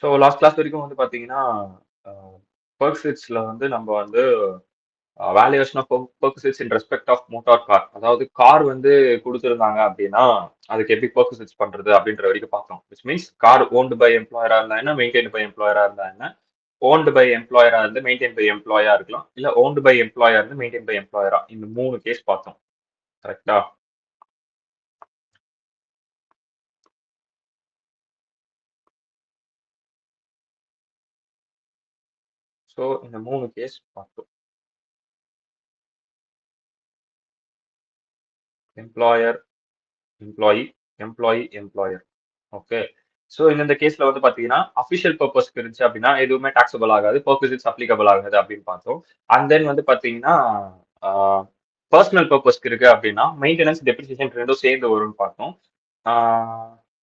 So last class வரைக்கும் வந்து பார்த்தீங்கன்னா பெர்க்சிட்ஸில் வந்து நம்ம வந்து valuation of perquisites in respect of motor car, அதாவது கார் வந்து கொடுத்துருந்தாங்க அப்படின்னா அதுக்கு எப்படி பெர்க்சிட்ஸ் பண்றது அப்படின்ற வரைக்கும் பார்த்தோம். Which means car owned by எம்ப்ளாயரா இருந்தா என்ன, மெயின்டைன் பை எம்ப்ளாயரா இருந்தா என்ன, ஓன்டு பை எம்ப்ளாயரா இருந்து மெயின்டைன் பை எம்ப்ளாயா இருக்கலாம், இல்ல ஓன்டு பை எம்ப்ளாயா இருந்து மெயின்டைன் பை எம்ப்ளாயரா, இந்த 3 கேஸ் பார்த்தோம். கரெக்டா? ஸோ இந்த 3 கேஸ் பார்த்தோம். Employer, employee, employee, employer. Okay. So இந்த கேஸ்ல வந்து பாத்தீங்கன்னா அபிஷியல் பர்பஸ்க்கு இருந்துச்சு அப்படின்னா எதுவுமே டாக்ஸபிள் ஆகாது, பர்பஸ் அப்ளிகபிள் ஆகாது அப்படின்னு பார்த்தோம். அண்ட் தென் வந்து பாத்தீங்கன்னா பர்சனல் பர்பஸ்க்கு இருக்கு அப்படின்னா மெயின்டெனன்ஸ் டெப்ரிசியேஷன் ரெண்டும் சேர்ந்து வரும்னு பார்த்தோம்.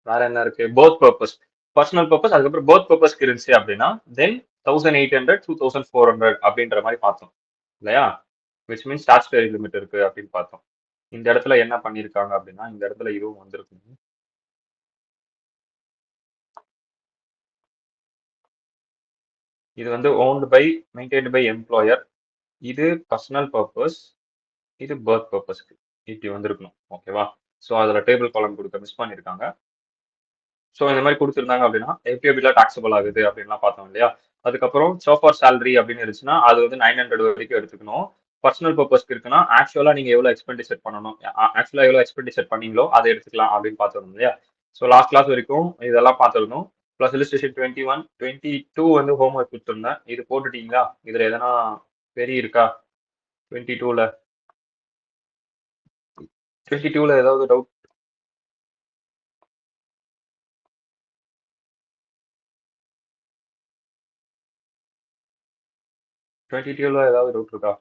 வேற என்ன இருக்கு, போத் பர்பஸ், பர்சனல் பர்பஸ் அதுக்கப்புறம் போத் பர்பஸ்க்கு இருந்துச்சு அப்படின்னா தென் 1800 2400 அப்படின்ற மாதிரி பார்த்தோம் இல்லையா? விச் மீன்ஸ் ஸ்டாச்சுட்டரி லிமிட் இருக்கு அப்படின்னு பார்த்தோம். இந்த இடத்துல என்ன பண்ணிருக்காங்க அப்படின்னா இந்த இடத்துல இதுவும் வந்திருக்கு. இது வந்து owned by maintained by employer, இது பர்சனல் பர்பஸ், இது பர்த் பர்பஸ்க்கு இப்படி வந்திருக்கணும். ஓகேவா? ஸோ அதில் டேபிள் காலம் கொடுக்க மிஸ் பண்ணியிருக்காங்க. ஸோ இந்த மாதிரி கொடுத்துருந்தாங்க அப்படின்னா எப்படி எப்படிலாம் டாக்ஸபிள் ஆகுது அப்படின்லாம் பார்த்தோம் இல்லையா? அதுக்கப்புறம் சோஃபார் சேலரி அப்படின்னு இருந்துச்சுன்னா அது வந்து 900 வரைக்கும் எடுத்துக்கணும். பர்சனல் பர்பஸ்க்கு இருக்குன்னா ஆக்சுவலா நீங்க எவ்வளவு எக்ஸ்பெண்டிச்சர் பண்ணணும், ஆக்சுவலா எவ்வளவு எக்ஸ்பெண்டிச்சர் பண்ணீங்களோ அதை எடுத்துக்கலாம் அப்படின்னு பார்த்துருந்தோம் இல்லையா? ஸோ லாஸ்ட் கிளாஸ் வரைக்கும் இதெல்லாம் பார்த்துருந்தோம். ப்ளஸ் illustration 21 22 வந்து ஹோம்ஒர்க் கொடுத்துருந்தேன். இது போட்டுட்டீங்களா? இதுல எதனா பெரிய இருக்கா? 22ல 22ல ஏதாவது டவுட்? 22ல ஏதாவது டவுட் இருக்கா?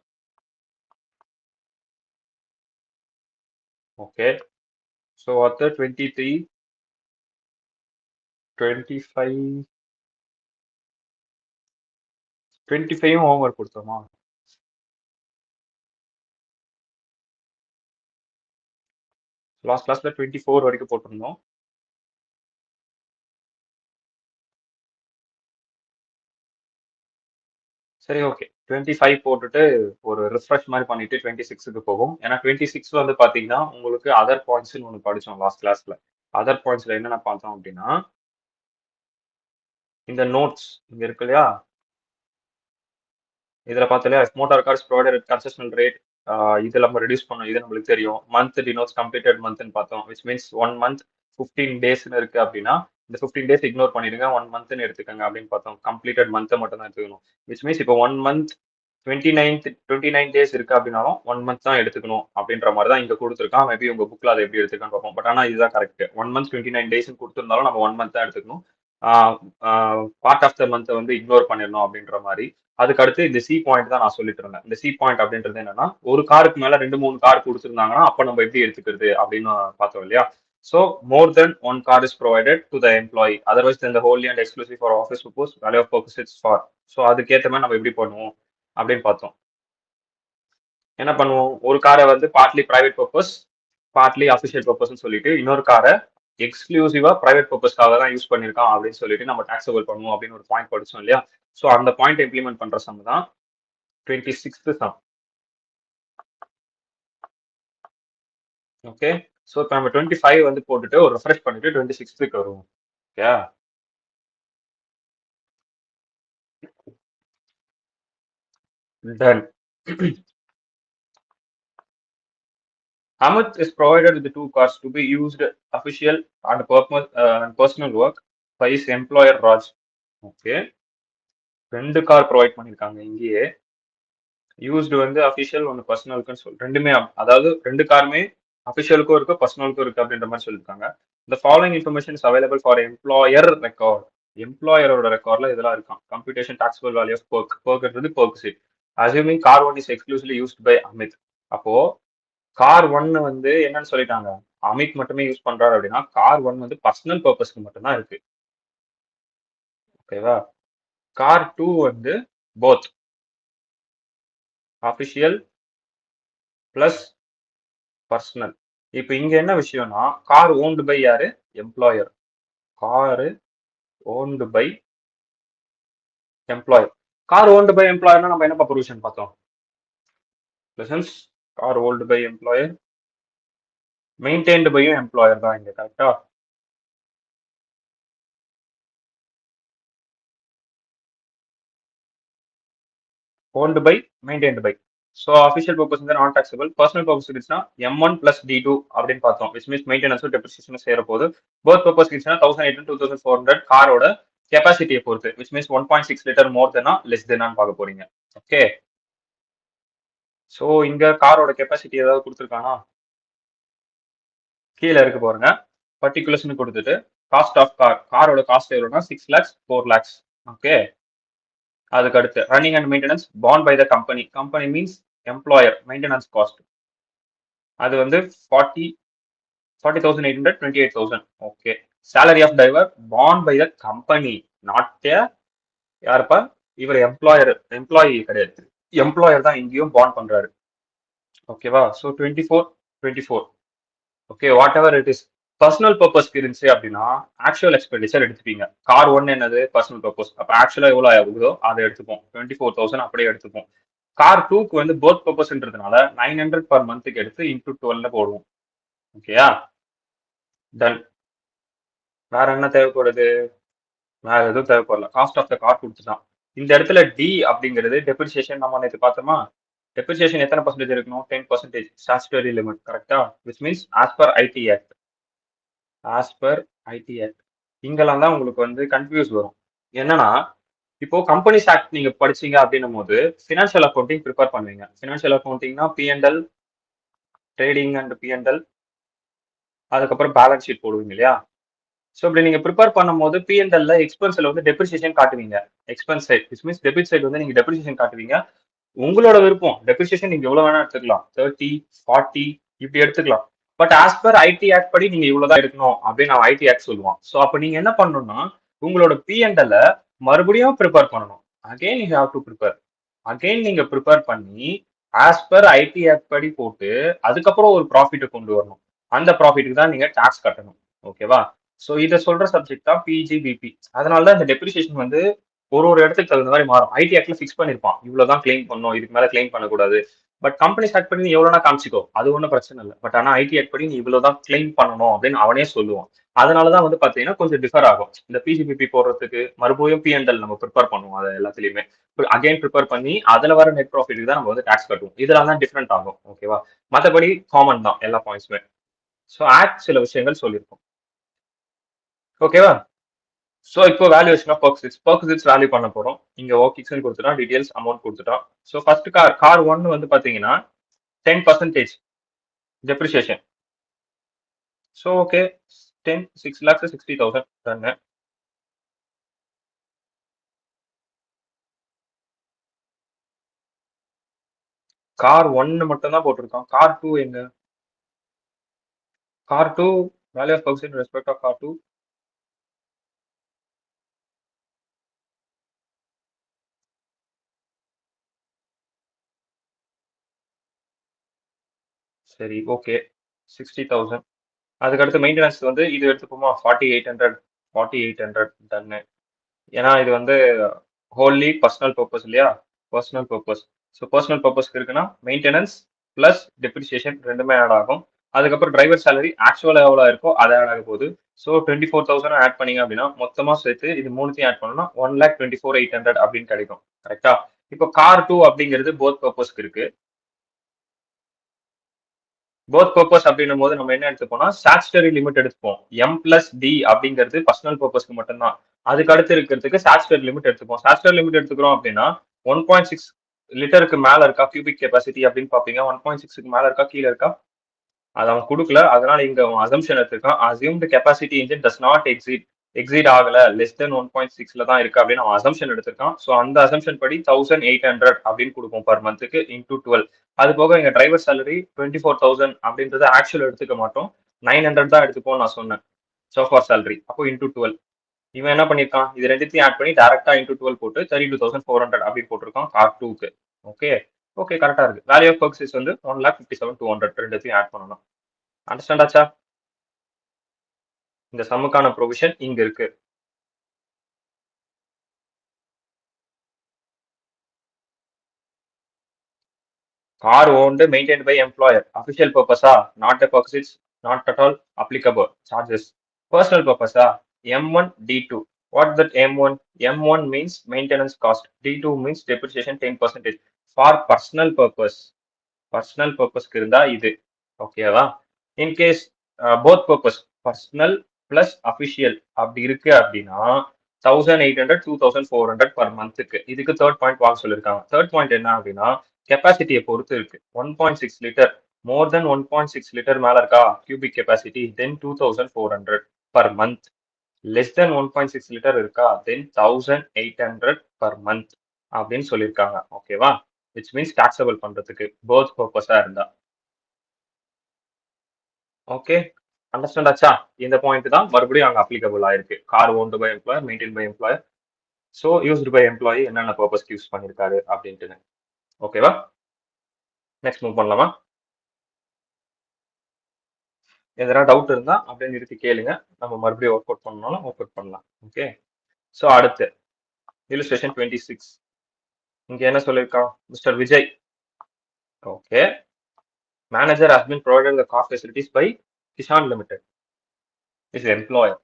ஓகே. ஸோ அடுத்த 23, 25, 25 ஹோம்ஒர்க் கொடுத்தோமா? லாஸ்ட் கிளாஸ்ல 24 வரைக்கும் போட்டிருந்தோம். சரி, ஓகே. 25 போட்டுட்டு ஒரு ரிஃப்ரெஷ் மாதிரி பண்ணிட்டு 26க்கு போகும். ஏன்னா 26 வந்து பாத்தீங்கன்னா உங்களுக்கு அதர் பாயிண்ட்ஸ்னு ஒன்று படிச்சோம் லாஸ்ட் கிளாஸ்ல. அதர் பாயிண்ட்ஸ்ல என்னென்ன பார்த்தோம் அப்படின்னா இந்த நோட்ஸ் இங்க இருக்கு இல்லையா? இதுல பார்த்தோம் இல்லையா, motor cars provided concessional rate, இது நம்ம ரெடியூஸ் பண்ணோம், இது நம்மளுக்கு தெரியும். மந்த் டினோட்ஸ் கம்ப்ளீட்டட் மந்த்னு பார்த்தோம். விச் மீன்ஸ் 1 மந்த் 15 டேஸ்னு இருக்கு அப்படின்னா இந்த 15 டேஸ் இக்னோர் பண்ணிடுங்க, 1 மந்த்னு எடுத்துக்கங்க அப்படின்னு பார்த்தோம். கம்ப்ளீட்டட் மந்த்தை மட்டும் தான் எடுத்துக்கணும். விச் மீன்ஸ் இப்போ 1 மந்த் 29 டேஸ் இருக்கு அப்படின்னாலும் 1 மந்த் தான் எடுத்துக்கணும் அப்படின்ற மாதிரி தான் இங்க கொடுத்துருக்கான். மேபி உங்க புக்ல அதை எப்படி எடுத்துக்கான்னு பார்ப்போம். பட் ஆனா இதுதான் கரெக்ட். 1 மந்த் 29 டேஸ் கொடுத்துருந்தாலும் நம்ம 1 மந்த் தான் எடுத்துக்கணும். பார்ட் ஆஃப் த மந்த் வந்து இக்னோர் பண்ணிடணும் அப்படின்ற மாதிரி. அதுக்கு அடுத்து இந்த சி பாயிண்ட் தான் நான் சொல்லிட்டு இருந்தேன். இந்த சி பாயிண்ட் அப்படின்றது என்னன்னா ஒரு காருக்கு மேல 2 3 கார் கொடுத்துருந்தாங்கன்னா அப்ப நம்ம எப்படி எடுத்துக்கிறது அப்படின்னு பார்த்தோம் இல்லையா? So more than one car is provided to the employee, otherwise இந்த wholly and exclusive for office purpose value of purpose it's for. So அதுக்கேற்ற மாதிரி நம்ம எப்படி பண்ணுவோம் அப்படின்னு பார்த்தோம். என்ன பண்ணுவோம், ஒரு காரை வந்து partly private purpose partly official பர்பஸ்ன்னு சொல்லிட்டு இன்னொரு காரை எக்ஸ்க்ளூசிவா பிரைவேட் பர்பஸ்க்காக தான் யூஸ் பண்ணிருக்கான் அப்படின்னு சொல்லிட்டு நம்ம டாக்ஸபிள் பண்ணுவோம் அப்படின்னு ஒரு பாயிண்ட் படிச்சோம் இல்லையா? ஸோ அந்த பாயிண்ட் இம்ப்ளிமெண்ட் பண்ற சம் தான் 26th சம். ஓகே. ஸோ இப்போ நம்ம 25 வந்து போட்டுட்டு ஒரு ரெஃப்ரெஷ் பண்ணிட்டு 26க்கு வருவோம். Okay. Done. Amit is provided with the 2 cars to be used official and personal work by his employer Raj. Okay. 2 car provide பண்ணிருக்காங்க இங்கேயே. யூஸ்டு வந்து அஃபிஷியல் ஒன்று பர்சனலுக்குன்னு சொல்லி ரெண்டுமே, அதாவது 2 காருமே அஃபிஷியலுக்கும் இருக்கு பர்சனலுக்கும் இருக்கு அப்படின்ற மாதிரி சொல்லியிருக்காங்க. இந்த following information is available for employer record. எம்ப்ளாயரோட ரெக்கார்ட்ல இதெல்லாம் இருக்கான். கம்ப்யூட்டேஷன் டாக்ஸபிள் வேல்யூ ஆஃப் பர்க்ன்றது perk sheet. Assuming car 1 is exclusively used by Amit. அப்போ கார் 1 வந்து என்னன்னு சொல்லிட்டாங்க, அமித் மட்டுமே யூஸ் பண்றாரு அப்படின்னா கார் 1 வந்து பர்சனல் பர்பஸ்க்கு மட்டும்தான் இருக்கு. ஓகேவா? கார் 2 வந்து போத் அபிஷியல் பிளஸ் பர்சனல். இப்ப இங்க என்ன விஷயம்னா கார் ஓன்டு பை யாரு, employer. Car owned by employer. Car owned by எம்ப்ளாயர்னா நம்ம என்னப்பா ப்ரொவிஷன் பார்த்தோம்? Lessons car owned by employer, maintained பையும் எம்ப்ளாயர் தான் இங்க கரெக்டா? Owned by, maintained by. So official purpose வந்து நான் டாக்ஸபிள். பர்சனல் பர்பஸ் இருந்துச்சுன்னா M1 பிளஸ் D2 அப்படின்னு பார்த்தோம். விச் மீன்ஸ் மெயின்டெனன்ஸும் டெப்ரிசியேஷனும் சேர போது. போத் பர்பஸ் இருந்துச்சுன்னா 1800 2400 காரோட கெப்பாசிட்டியை பொறுத்து. விச் மீன்ஸ் 1.6 லிட்டர் மோர் தெனா லெஸ் தெனான்னு பார்க்க போறீங்க. ஓகே. ஸோ இங்க காரோட கெப்பாசிட்டி ஏதாவது கொடுத்துருக்கானா? கீழே இருக்கு பாருங்க. பர்டிகுலர்ஸ்னு கொடுத்துட்டு காஸ்ட் ஆஃப் காரோட காஸ்ட் எவ்வளோனா 6 lakhs 4 lakhs. ஓகே. அதுக்கு அடுத்து running and maintenance borne by the company. Company means employer. Maintenance cost அது வந்து 40,800 28,000. Okay. Salary of driver borne by the company, not யாருப்பா இவர் எம்ப்ளாயி கிடையாது. எம்ப்ளாயர் தான் இங்கேயும் பார்ன் பண்றாரு. ஓகேவா? So 24 okay whatever it is. Personal பர்பஸ்க்கு இருந்துச்சு அப்படின்னா ஆக்சுவல் எக்ஸ்பெண்டிச்சர் எடுத்துப்பீங்க. கார் ஒன் என்னது பர்சனல் பர்பஸ், அப்போ ஆக்சுவலா எவ்வளோ ஆகுதோ அதை எடுத்துப்போம். 24,000 அப்படியே எடுத்துப்போம். கார் டூக்கு வந்து போத் பர்பஸ்ன்றதுனால 900 பர் மந்த்துக்கு எடுத்து இன்டூ 12 போடுவோம். ஓகேயா? டன். வேற என்ன தேவைப்படுது? வேற எதுவும் தேவைப்படல. காஸ்ட் ஆஃப் த கார் கொடுத்துட்டான். இந்த இடத்துல டி அப்படிங்கிறது டெப்ரிசியேஷன். நம்ம நேற்று பார்த்தோமா? டெப்ரிசியேஷன் எத்தனை பர்சன்டேஜ் இருக்கணும்? 10% ஸ்டாச்சுட்டரி லிமிட் கரெக்டா? Which means as per ID act. As per ID act. இங்கெல்லாம் தான் உங்களுக்கு வந்து கன்ஃபியூஸ் வரும். என்னன்னா இப்போ கம்பெனிஸ் ஆக்ட் நீங்க படிச்சீங்க அப்படின்னும் போது ஃபினான்ஷியல் அக்கௌண்டிங் ப்ரிப்பேர் பண்ணுவீங்க. ஃபினான்ஷியல் அக்கௌண்டிங்னா P&L, ட்ரேடிங் அண்ட் P&L, அதுக்கப்புறம் பேலன்ஸ் ஷீட் போடுவீங்க இல்லையா? ஸோ இப்படி நீங்க ப்ரிப்பேர் பண்ணும்போது P&L எக்ஸ்பென்ஸ்ல வந்து டெப்ரிசியேஷன் காட்டுவீங்க. Expense side which means debit side வந்து நீங்க டெப்ரிசியேஷன் காட்டுவீங்க. உங்களோட விருப்பம். டெப்ரிசியேஷன் நீங்க எவ்வளவு வேணா எடுத்துக்கலாம். 30, 40 இப்படி எடுத்துக்கலாம். But as per ID act படி நீங்க இவ்வளவுதான் எடுக்கணும் அப்படின்னு நான் ஐடி ஆக்ட் சொல்லுவான். ஸோ அப்ப நீங்க என்ன பண்ணணும்னா உங்களோட P&L மறுபடியும் ப்ரிப்பேர் பண்ணணும். Again you have to prepare. Again நீங்க ப்ரிப்பேர் பண்ணி ஆஸ் பர் ஐடி ஆக்ட் படி போட்டு அதுக்கப்புறம் ஒரு ப்ராஃபிட்டை கொண்டு வரணும். அந்த ப்ராஃபிட்டுக்கு தான் நீங்க டாக்ஸ் கட்டணும். ஓகேவா? ஸோ இதை சொல்ற சப்ஜெக்ட் தான் பிஜிபிபி. அதனால தான் இந்த டெப்ரிசியேஷன் வந்து ஒரு இடத்துக்கு தகுந்த மாதிரி மாறும். ஐடி ஆக்ட்ல ஃபிக்ஸ் பண்ணிருப்பான். இவ்வளவுதான் கிளைம் பண்ணணும், இதுக்கு மேல கிளைம் பண்ணக்கூடாது. பட் கம்பெனி ஸ்டார்ட் பண்ணி நீ எவ்வளவுனா காமிச்சிக்கோ, அது ஒன்றும் பிரச்சனை இல்லை. பட் ஆனா ஐடி ஆக்ட் படி நீ இவ்வளவுதான் கிளைம் பண்ணணும் அப்படின்னு அவனே சொல்லுவான். அதனாலதான் வந்து பாத்தீங்கன்னா கொஞ்சம் டிஃபர் ஆகும். இந்த பிஜிபிபி போடுறதுக்கு மறுபடியும் P&L நம்ம ப்ரிப்பேர் பண்ணுவோம். அதை எல்லாத்துலயுமே அகைன் ப்ரிப்பேர் பண்ணி அதுல வர நெட் ப்ராஃபிட்டுக்கு தான் நம்ம வந்து டாக்ஸ் கட்டுவோம். இதெல்லாம் தான் டிஃப்ரெண்ட் ஆகும். ஓகேவா? மற்றபடி காமன் தான் எல்லா பாயிண்ட்ஸுமே. ஸோ ஆக்ட் சில விஷயங்கள் சொல்லியிருக்கோம். ஓகேவா? ஸோ இப்போ வேல்யூவேஷன் ஆஃப் பர்க்ஸிட்ஸ் வேல்யூ பண்ண போறோம். இங்க ஓகேன்னு கொடுத்துட்டோம், டீடைல்ஸ் அமௌண்ட் கொடுத்துட்டோம். ஸோ ஃபர்ஸ்ட் கார் ஒன் வந்து பாத்தீங்கன்னா 10% டெப்ரிசியேஷன். ஸோ ஓகே 10 6 lakhs 60,000 தானே. கார் ஒன்னு மட்டும் தான் போட்டிருக்கோம். கார் டூ எங்க? Car two value of perks in respect of car two. சரி ஓகே 60,000. அதுக்கடுத்து மெயின்டெனன்ஸ் வந்து இது எடுத்துப்போமா 4800 டன்னு. ஏன்னா இது வந்து ஹோல்லி பர்சனல் பர்பஸ் இல்லையா? Personal purpose. ஸோ பர்சனல் பர்பஸ்க்கு இருக்குன்னா மெயின்டெனன்ஸ் பிளஸ் டெப்ரிசியேஷன் ரெண்டுமே ஆட் ஆகும். அதுக்கப்புறம் டிரைவர் சேலரி ஆக்சுவலா எவ்வளோ இருக்கோ அதை ஆட் ஆக போகுது. ஸோ 24,000 ஆட் பண்ணீங்க அப்படின்னா மொத்தமா சேர்த்து இது மூணுத்தையும் ஆட் பண்ணோம்னா 1,24,800 அப்படின்னு கிடைக்கும். கரெக்டா? இப்போ கார் டூ அப்படிங்கிறது போத் பர்பஸ்க்கு இருக்கு. போத் பர்பஸ் அப்படின்னும் போது நம்ம என்ன எடுத்துப்போம்னா ஸ்டாச்சுட்டரி லிமிட் எடுத்துப்போம். M+D அப்படிங்கிறது பர்சனல் பர்பஸ்க்கு மட்டும்தான். அதுக்கு அடுத்து இருக்கிறதுக்கு ஸ்டாச்சுட்டரி லிமிட் எடுத்துப்போம். ஸ்டாச்சுட்டரி லிமிட் எடுத்துக்கிறோம் அப்படின்னா 1.6 லிட்டருக்கு மேல இருக்கா கியூபிக் கெப்பாசிட்டி அப்படின்னு பாப்பீங்க. 1.6க்கு மேல இருக்கா கீழே இருக்கா? அது அவன் கொடுக்கல. அதனால இங்க அவன் அசம்ஷன் எடுத்திருக்கான். Assumed capacity engine does not exceed ஆகல லெஸ் தென் 1.6ல தான் இருக்கு அப்படின்னு அவன் அசம்ஷன் எடுத்திருக்கான். ஸோ அந்த அசம்ஷன் படி 1,800 அப்படின்னு கொடுப்போம் பர் மந்த்துக்கு இன்டூ 12. அது போக எங்க டிரைவர் சேலரி 24,000 அப்படின்றத ஆக்சுவல் எடுத்துக்க மாட்டோம். 900 தான் எடுத்துப்போம் நான் சொன்னேன். சோஃபார் சேலரி அப்போ இன்டூ 12. இவன் என்ன பண்ணிருக்கான்? இது ரெண்டுத்தையும் ஆட் பண்ணி டேரக்டா இன்டூ 12 போட்டு 32,400 அப்படின்னு போட்டிருக்கான் கார் டூக்கு. ஓகே ஓகே கரெக்டா இருக்கு. வேல்யூ ஆஃப் பர்ச்சேஸ் வந்து 1,57,200 ரெண்டுத்தையும் ஆட் பண்ணணும். அண்டர்ஸ்டாண்ட் ஆச்சா? இந்த சம்முக்கான ப்ரொவிஷன் இங்க இருக்கு. Car owned, maintained by employer. Official purpose, not a purpose, not at all applicable. Charges. Personal purpose, M1, D2. What that M1? M1 means maintenance cost. D2 means depreciation 10%. For personal purpose. Personal purpose இருந்தா இது ஓகேவா in case both purpose personal plus official அப்படி இருக்கு அப்படின்னா 1800 2400 per மந்த்துக்கு இதுக்கு third point வாங்க சொல்லியிருக்காங்க தேர்ட் பாயிண்ட் என்ன அப்படின்னா கெப்பாசிட்டியை பொறுத்து இருக்கு 1.6 லிட்டர் மோர் தென் 1.6 லிட்டர் மேல இருக்கா கியூபிக் கெப்பாசிட்டி தென் 2400 per month less than 1.6 litre இருக்கா தென் 1800 பர் மந்த் அப்படின்னு சொல்லியிருக்காங்க ஓகேவா விச் மீன்ஸ் டாக்ஸபிள் பண்றதுக்கு போத் பர்பஸா இருந்தா ஓகே அண்டர்ஸ்டாண்ட் ஆச்சா இந்த பாயிண்ட் தான் மறுபடியும் அங்க அப்ளிகபிள் ஆயிருக்கு car owned by employer maintain by employer so used by employee என்னென்ன பர்பஸ்க்கு யூஸ் பண்ணியிருக்காரு அப்படின்ட்டு ஓகேவா நெக்ஸ்ட் மூவ் பண்ணலாமா எதனா டவுட் இருந்தா அப்படியே நிறுத்தி கேளுங்க நம்ம மறுபடியும் ஒர்க் அவுட் பண்ணாலும் ஒர்க் அவுட் பண்ணலாம் ஓகே ஸோ அடுத்து illustration 26 இங்க என்ன சொல்லியிருக்கான் mister Vijay okay manager has been provided the car facilities by Kishan limited is employer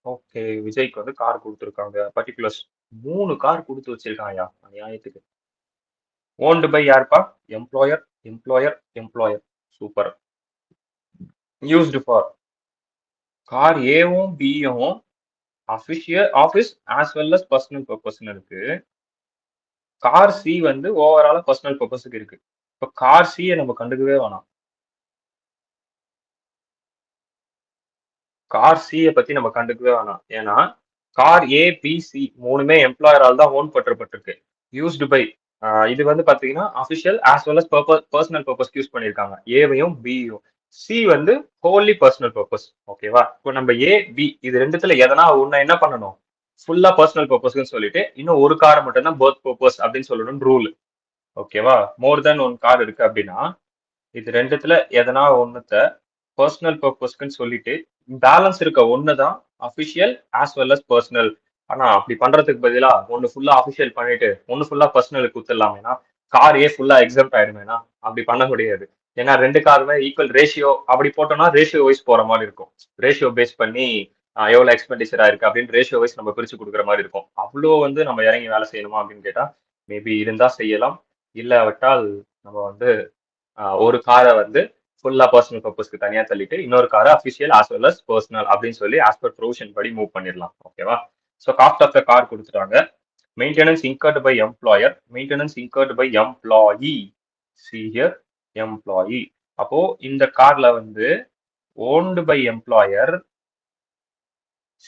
okay விஜய்க்கு வந்து கார் கொடுத்துருக்காங்க பர்டிகுலர்ஸ் 3 கார் கொடுத்து வச்சிருக்காங்க நியாயத்துக்கு ஓன்டு பை யாருப்பா employer employer employer super used for car ஏவும் பியும் official office as well as personal பர்பஸ்னு இருக்கு கார் சி வந்து ஓவராலா பர்சனல் பர்பஸுக்கு இருக்கு இப்போ கார் சியை நம்ம கண்டுக்கவே வேணாம் கார் சியை பத்தி நம்ம கண்டுக்கவே வேணாம் ஏன்னா கார் ஏ பி சி மூணுமே எம்ப்ளாயரால் தான் ஓன் பற்றப்பட்டிருக்கு யூஸ்டு பை இது வந்து பாத்தீங்கன்னா official as well as personal பர்பஸ்க்கு யூஸ் பண்ணிருக்காங்க ஏவையும் பியும் சி வந்து ஹோல்லி பர்சனல் பர்பஸ் ஓகேவா இப்போ நம்ம ஏ பி இது ரெண்டுத்துல எதனா ஒண்ணு என்ன பண்ணணும் ஃபுல்லா பர்சனல் பர்பஸ்ன்னு சொல்லிட்டு இன்னும் ஒரு காரை மட்டும் தான் பர்த் பர்பஸ் அப்படின்னு சொல்லணும் ரூல் ஓகேவா மோர் தென் ஒன் கார் இருக்கு அப்படின்னா இது ரெண்டுத்துல எதனா ஒண்ணுத்த பர்சனல் பர்பஸ்க்குன்னு சொல்லிட்டு பேலன்ஸ் இருக்க ஒண்ணுதான் official as well as personal ஆனா அப்படி பண்றதுக்கு பதிலா ஒன்னு ஃபுல்லா அபிஷியல் பண்ணிட்டு ஒன்னு ஃபுல்லா பர்சனலுக்கு குத்துடலாமேனா கார் ஏ ஃபுல்லா எக்ஸாம்ட் ஆயிடுமேனா அப்படி பண்ண முடியாது ஏன்னா ரெண்டு காருமே ஈக்குவல் ரேஷியோ அப்படி போட்டோம்னா ரேஷியோ வைஸ் போற மாதிரி இருக்கும் ரேஷியோ பேஸ் பண்ணி எவ்வளவு எக்ஸ்பெண்டிச்சரா இருக்கு அப்படின்னு ரேஷியோ வைஸ் நம்ம பிரிச்சு கொடுக்குற மாதிரி இருக்கும் அவ்வளோ வந்து நம்ம இறங்கி வேலை செய்யணுமா அப்படின்னு கேட்டா மேபி இருந்தா செய்யலாம் இல்லாவிட்டால் நம்ம வந்து ஒரு காரை வந்து ஃபுல்லா பர்சனல் பர்பஸ்க்கு தனியா தள்ளிட்டு இன்னொரு காரை official as well as personal அப்படின்னு சொல்லி ஆஸ் பர் ப்ரொவிஷன் படி மூவ் பண்ணிடலாம் ஓகேவா so cost of the car கொடுத்துட்டாங்க maintenance incurred by employer maintenance incurred by employee C here employee அப்போ இந்த கார்ல வந்து ஓன்டு பை எம்ப்ளாயர்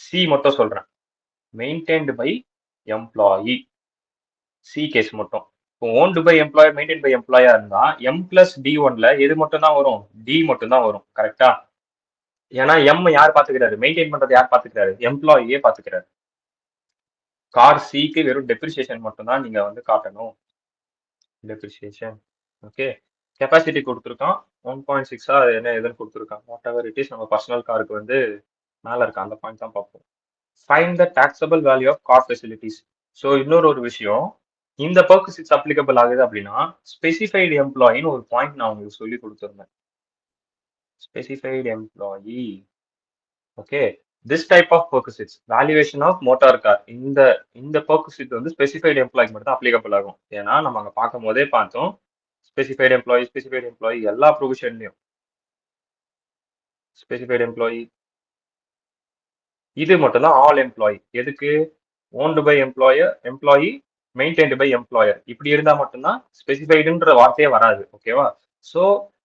சி மட்டும் சொல்றேன் maintained by employee C case மட்டும் இப்போ owned by employer maintain by எம்ப்ளாயா இருந்தா எம் பிளஸ் டி ஒன்ல எது மட்டும் தான் வரும் டி மட்டும் தான் வரும் கரெக்டா ஏன்னா எம் யார் பாத்துக்கிறாரு மெயின்டைன் பண்றது யார் பாத்துக்கிறாரு எம்ப்ளாயியே பாத்துக்கிறாரு கார் சிக்கு வெறும் டெப்ரிசியேஷன் மட்டும் தான் நீங்க வந்து காட்டணும் டெப்ரிசியேஷன் ஓகே கெப்பாசிட்டி கொடுத்துருக்கான் 1.6 என்ன எதுன்னு கொடுத்துருக்கான் வாட் எவர் இட் இஸ் நம்ம பர்சனல் காருக்கு வந்து மேல இருக்க அந்த பாயிண்ட் தான் பார்ப்போம் find the taxable value of car facilities so இன்னொரு ஒரு விஷயம் இந்த பர்பஸ் இட்ஸ் அப்ளிகபிள் ஆகுது அப்படின்னா ஸ்பெசிஃபைடு எம்ப்ளாயின்னு ஒரு பாயிண்ட் நான் உங்களுக்கு சொல்லி கொடுத்துருந்தேன் specified employee okay this type of purpose valuation of motor car இந்த பர்பஸ் வந்து ஸ்பெசிஃபைடு எம்ப்ளாய்க்கு மட்டும் தான் அப்ளிகபிள் ஆகும் ஏன்னா நம்ம அங்க பார்க்கும் போதே பார்த்தோம் ஸ்பெசிஃபைடு எம்ப்ளாயி எல்லா ப்ரொவிஷன்லயும் ஸ்பெசிஃபைடு எம்ப்ளாயி இது மட்டும் தான் ஆல் எம்ப்ளாயி எதுக்கு owned by employee maintained by employer இப்படி இருந்தா மட்டும்தான் ஸ்பெசிஃபைடுன்ற வார்த்தையே வராது ஓகேவா ஸோ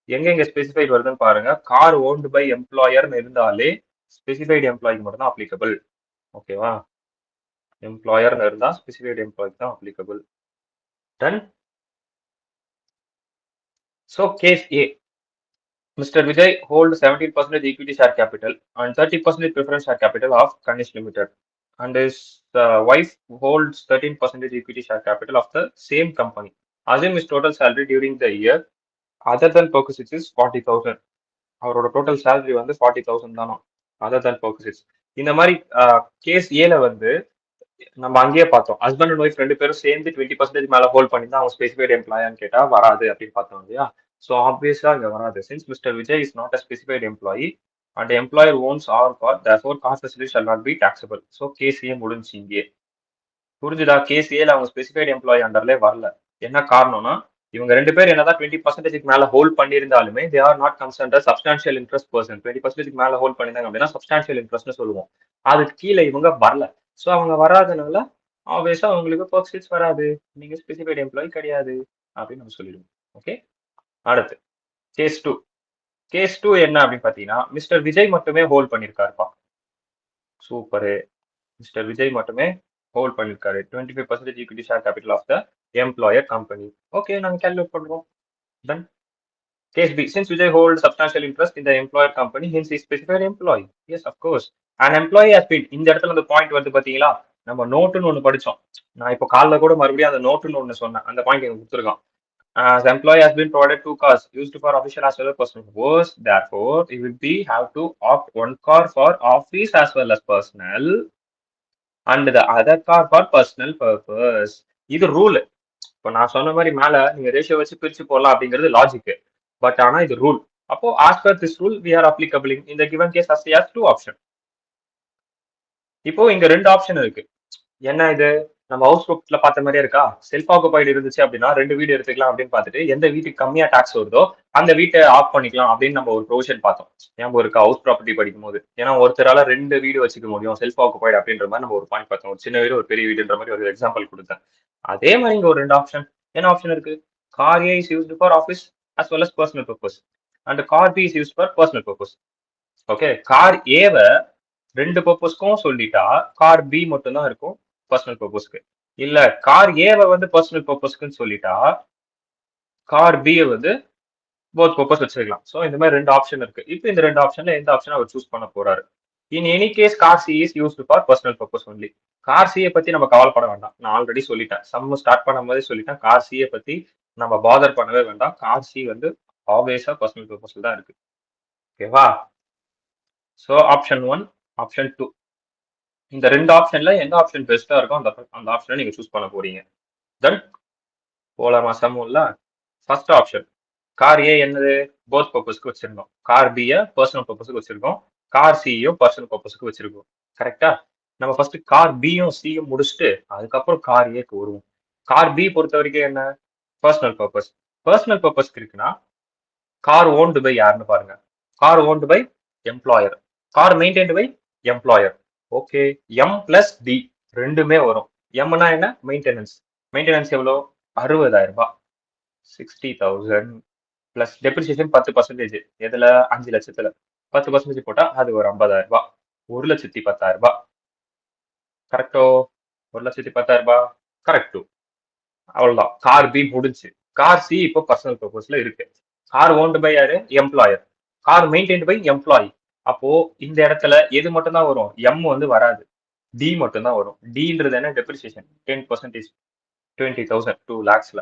எங்க ஸ்பெசிஃபைடு வருதுன்னு பாருங்க கார் ஓன்டு பை எம்ப்ளாயர்னு இருந்தாலே ஸ்பெசிஃபைடு எம்ப்ளாய்க்கு மட்டும் தான் அப்ளிகபிள் ஓகேவா எம்ப்ளாயர்னு இருந்தா ஸ்பெசிஃபைடு எம்ப்ளாய்க்கு தான் applicable done so case A Mr. Vijay holds 17% equity share capital and 30% preference share capital of Kanish Limited, and his wife holds 13% equity share capital of the same company. Assume his total salary during the year, other than perquisites, is 40,000. அவரோட total salary வந்து 40,000 தானோ other than purposes இந்த மாதிரி case ஏல வந்து நம்ம அங்கேயே பார்த்தோம். ஹஸ்பண்ட் அண்ட் ஒய்ஃப் 2 பேரும் சேர்ந்து 20% மேல ஹோல்ட் பண்ணி தான் அவங்க ஸ்பெசிஃபைட் எம்ப்ளாயான்னு கேட்டா வராது அப்படின்னு பார்த்தோம் இல்லையா? ஸோ ஆப்வியஸா இங்க வராது. Since mister Vijay is not a specified employee and employer owns all car therefore car facility shall not be taxable. So கேஸே முடிஞ்சு இங்கே. புரிஞ்சுதா? கேஸேல அவங்க ஸ்பெசிஃபைட் எம்ப்ளாயி அண்டர்லே வரல. என்ன காரணம்னா இவங்க 2 பேர் என்னதான் 20% மேல ஹோல்ட் பண்ணியிருந்தாலுமே they are not concerned substantial interest person. 20% மேல ஹோல்ட் பண்ணிருந்தாங்க அப்படின்னா சப்ஸ்டான்ஷியல் இன்ட்ரெஸ்ட்னு சொல்லுவோம். அதுக்கு கீழே இவங்க வரல. ஸோ அவங்க வராதனால ஆப்வியஸா அவங்களுக்கு பர்க்ஸில்ஸ் வராது. நீங்க ஸ்பெசிஃபைட் எம்ப்ளாயி கிடையாது அப்படின்னு நம்ம சொல்லிடுவோம். ஓகே, அடுத்து கேஸ் 2. கேஸ் 2 என்ன அப்படின்னு பாத்தீங்கன்னா மிஸ்டர் விஜய் மட்டுமே ஹோல்ட் பண்ணிருக்காருப்பா. சூப்பரு. மிஸ்டர் விஜய் மட்டுமே ஹோல்ட் பண்ணிருக்காரு 25% equity share capital of the employer company. Okay, நாங்க கால்குலேட் பண்றோம். Then case B, since Vijay holds substantial interest in the employer company, hence he specified employee. Yes, of course. An employee has been, இந்த இடத்துல அந்த point வருது பாத்தீங்களா? நம்ம நோட்டுன்னு ஒண்ணு படிச்சோம். நான் இப்போ காலைல கூட மறுபடியும் அந்த நோட்டுன்னு ஒண்ணு சொன்னேன். அந்த பாயிண்ட் எனக்கு கொடுத்துருக்கான். As employee has been provided 2 cars used for official as well as personal purpose. Therefore, he will be have to opt 1 car for office as well as personal and the other car for personal purpose. இது rule. இப்போ நான் சொன்ன மாதிரி மேல நீங்க ratio வச்சு பிரிச்சு போடலாம் அப்படிங்கிறது லாஜிக். பட் ஆனா இது ரூல். அப்போ as per this rule we are applicable in the given case as he has 2 option. இப்போ இங்க 2 ஆப்ஷன் இருக்கு. என்ன இது? நம்ம ஹவுஸ் புக்ல பார்த்த மாதிரியே இருக்கா? செல்ஃப் ஆக்குபைடு இருந்துச்சு அப்படின்னா 2 வீடு எடுத்துக்கலாம் அப்படின்னு பார்த்துட்டு எந்த வீட்டுக்கு கம்மியா டாக்ஸ் வருதோ அந்த வீட்டை ஆஃப் பண்ணிக்கலாம் அப்படின்னு நம்ம ஒரு ப்ரொவிஷன் பார்த்தோம். ஞாபகம் இருக்கா? ஹவுஸ் ப்ராப்பர்ட்டி படிக்கும் போது. ஏன்னா ஒருத்தரால 2 வீடு வச்சுக்க முடியும் செல்ஃப் ஆக்குபைடு அப்படின்ற மாதிரி நம்ம ஒரு பாயிண்ட் பார்த்தோம். ஒரு சின்ன வீடு ஒரு பெரிய வீடுன்ற மாதிரி ஒரு எக்ஸாம்பிள் கொடுத்தேன். அதே மாதிரி இங்க ஒரு 2 ஆப்ஷன். என்ன ஆப்ஷன் இருக்கு? Car A is used for office as well as personal purpose and car B is used for personal purpose. ஓகே, கார் ஏவை 2 பர்பஸ்க்கும் சொல்லிட்டா கார் பி மட்டும் தான் இருக்கும் பர்சனல் பர்பஸ்க்கு. இல்ல கார் ஏவை வந்து பர்சனல் பர்பஸ்க்குன்னு சொல்லிட்டா கார் பி வந்து போத் பர்பஸ் வச்சிருக்கலாம். ஸோ இந்த மாதிரி 2 ஆப்ஷன் இருக்கு. இப்போ இந்த 2 ஆப்ஷன்ல எந்த ஆப்ஷன் அவர் சூஸ் பண்ண போறாரு? In any case car C is used for personal purpose only. Car சியை பத்தி நம்ம கவலைப்பட வேண்டாம். நான் ஆல்ரெடி சொல்லிட்டேன். சம் ஸ்டார்ட் பண்ணும் போதே சொல்லிட்டேன். கார் சியை பத்தி நம்ம பாதர் பண்ணவே வேண்டாம். கார் சி வந்து ஆப்வியஸா பர்சனல் பர்பஸ்ல தான் இருக்கு. ஓகேவா? So option 1, option 2. இந்த 2 ஆப்ஷன்ல எந்த ஆப்ஷன் பெஸ்டா இருக்கோ அந்த ஆப்ஷனை நீங்க சூஸ் பண்ண போறீங்க. தென் போலாமா சமூகம்ல? ஃபர்ஸ்ட் ஆப்ஷன் கார் ஏ என்னது? போத் பர்பஸ்க்கு வச்சிருக்கோம். கார் பி பர்சனல் பர்பஸ்க்கு வச்சிருக்கோம். கார் சியும் பர்சனல் பர்பஸ்க்கு வச்சிருக்கோம். கரெக்டா? நம்ம ஃபர்ஸ்ட் கார் பியும் சியும் முடிச்சுட்டு அதுக்கப்புறம் கார் ஏக்கு வருவோம். கார் பி பொறுத்த வரைக்கும் என்ன? Personal purpose. பர்சனல் பர்பஸ்க்கு இருக்குன்னா கார் ஓன்டு பை யாருன்னு பாருங்க. Car owned by employer. Car maintained by employer. Okay, M plus T ரெண்டுமே வரும். எம்னா என்ன? மெயின்டெனன்ஸ். மெயின்டெனன்ஸ் எவ்வளோ? 60,000 ரூபாய். 60,000 பிளஸ் டெப்ரிசியேஷன் 10%. எதுல? 5 லட்சத்துல 10% போட்டா அது ஒரு 50,000 ரூபாய். 1,10,000 ரூபாய். கரெக்டோ? 1,10,000 ரூபாய் கரெக்டு. அவ்வளவுதான். கார் பி முடிஞ்சு. கார் சி இப்போ பர்சனல் பர்பஸ்ல இருக்கு. கார் ஓன்டு பை யாரு? Employer. Car maintain by employee. அப்போ இந்த இடத்துல எது மட்டும் தான் வரும்? எம் வந்து வராது. டி மட்டும் தான் வரும். டின்றது என்ன? டெப்ரிசியேஷன் 10%, 20,000 2 lakhsல.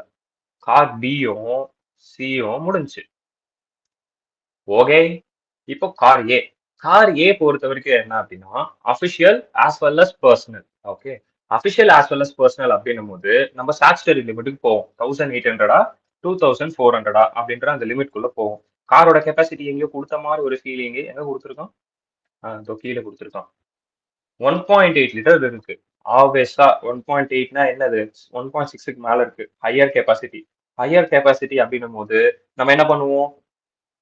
கார் பியும் சியும் முடிஞ்சு. ஓகே, இப்போ கார் ஏ. கார் ஏ பொறுத்த வரைக்கும் என்ன அப்படின்னா official as well as personal. Okay, official as well as personal அப்படின்னும் போது நம்ம ஸ்டாச்சுட்டரி லிமிட்டுக்கு போவோம். 1800 2400 அப்படின்ற அந்த லிமிட்குள்ள போவோம். காரோட கெப்பாசிட்டி எங்கேயோ கொடுத்த மாதிரி ஒரு ஃபீலிங் எங்க கொடுத்துருக்கோம்? கீழே கொடுத்துருக்கோம். 1.8 லிட்டர் இருக்கு. ஆப்வியஸா 1.8னா என்னது? 1.6க்கு மேல இருக்கு. Higher capacity. ஹையர் கெப்பாசிட்டி அப்படின்னும் போது நம்ம என்ன பண்ணுவோம்?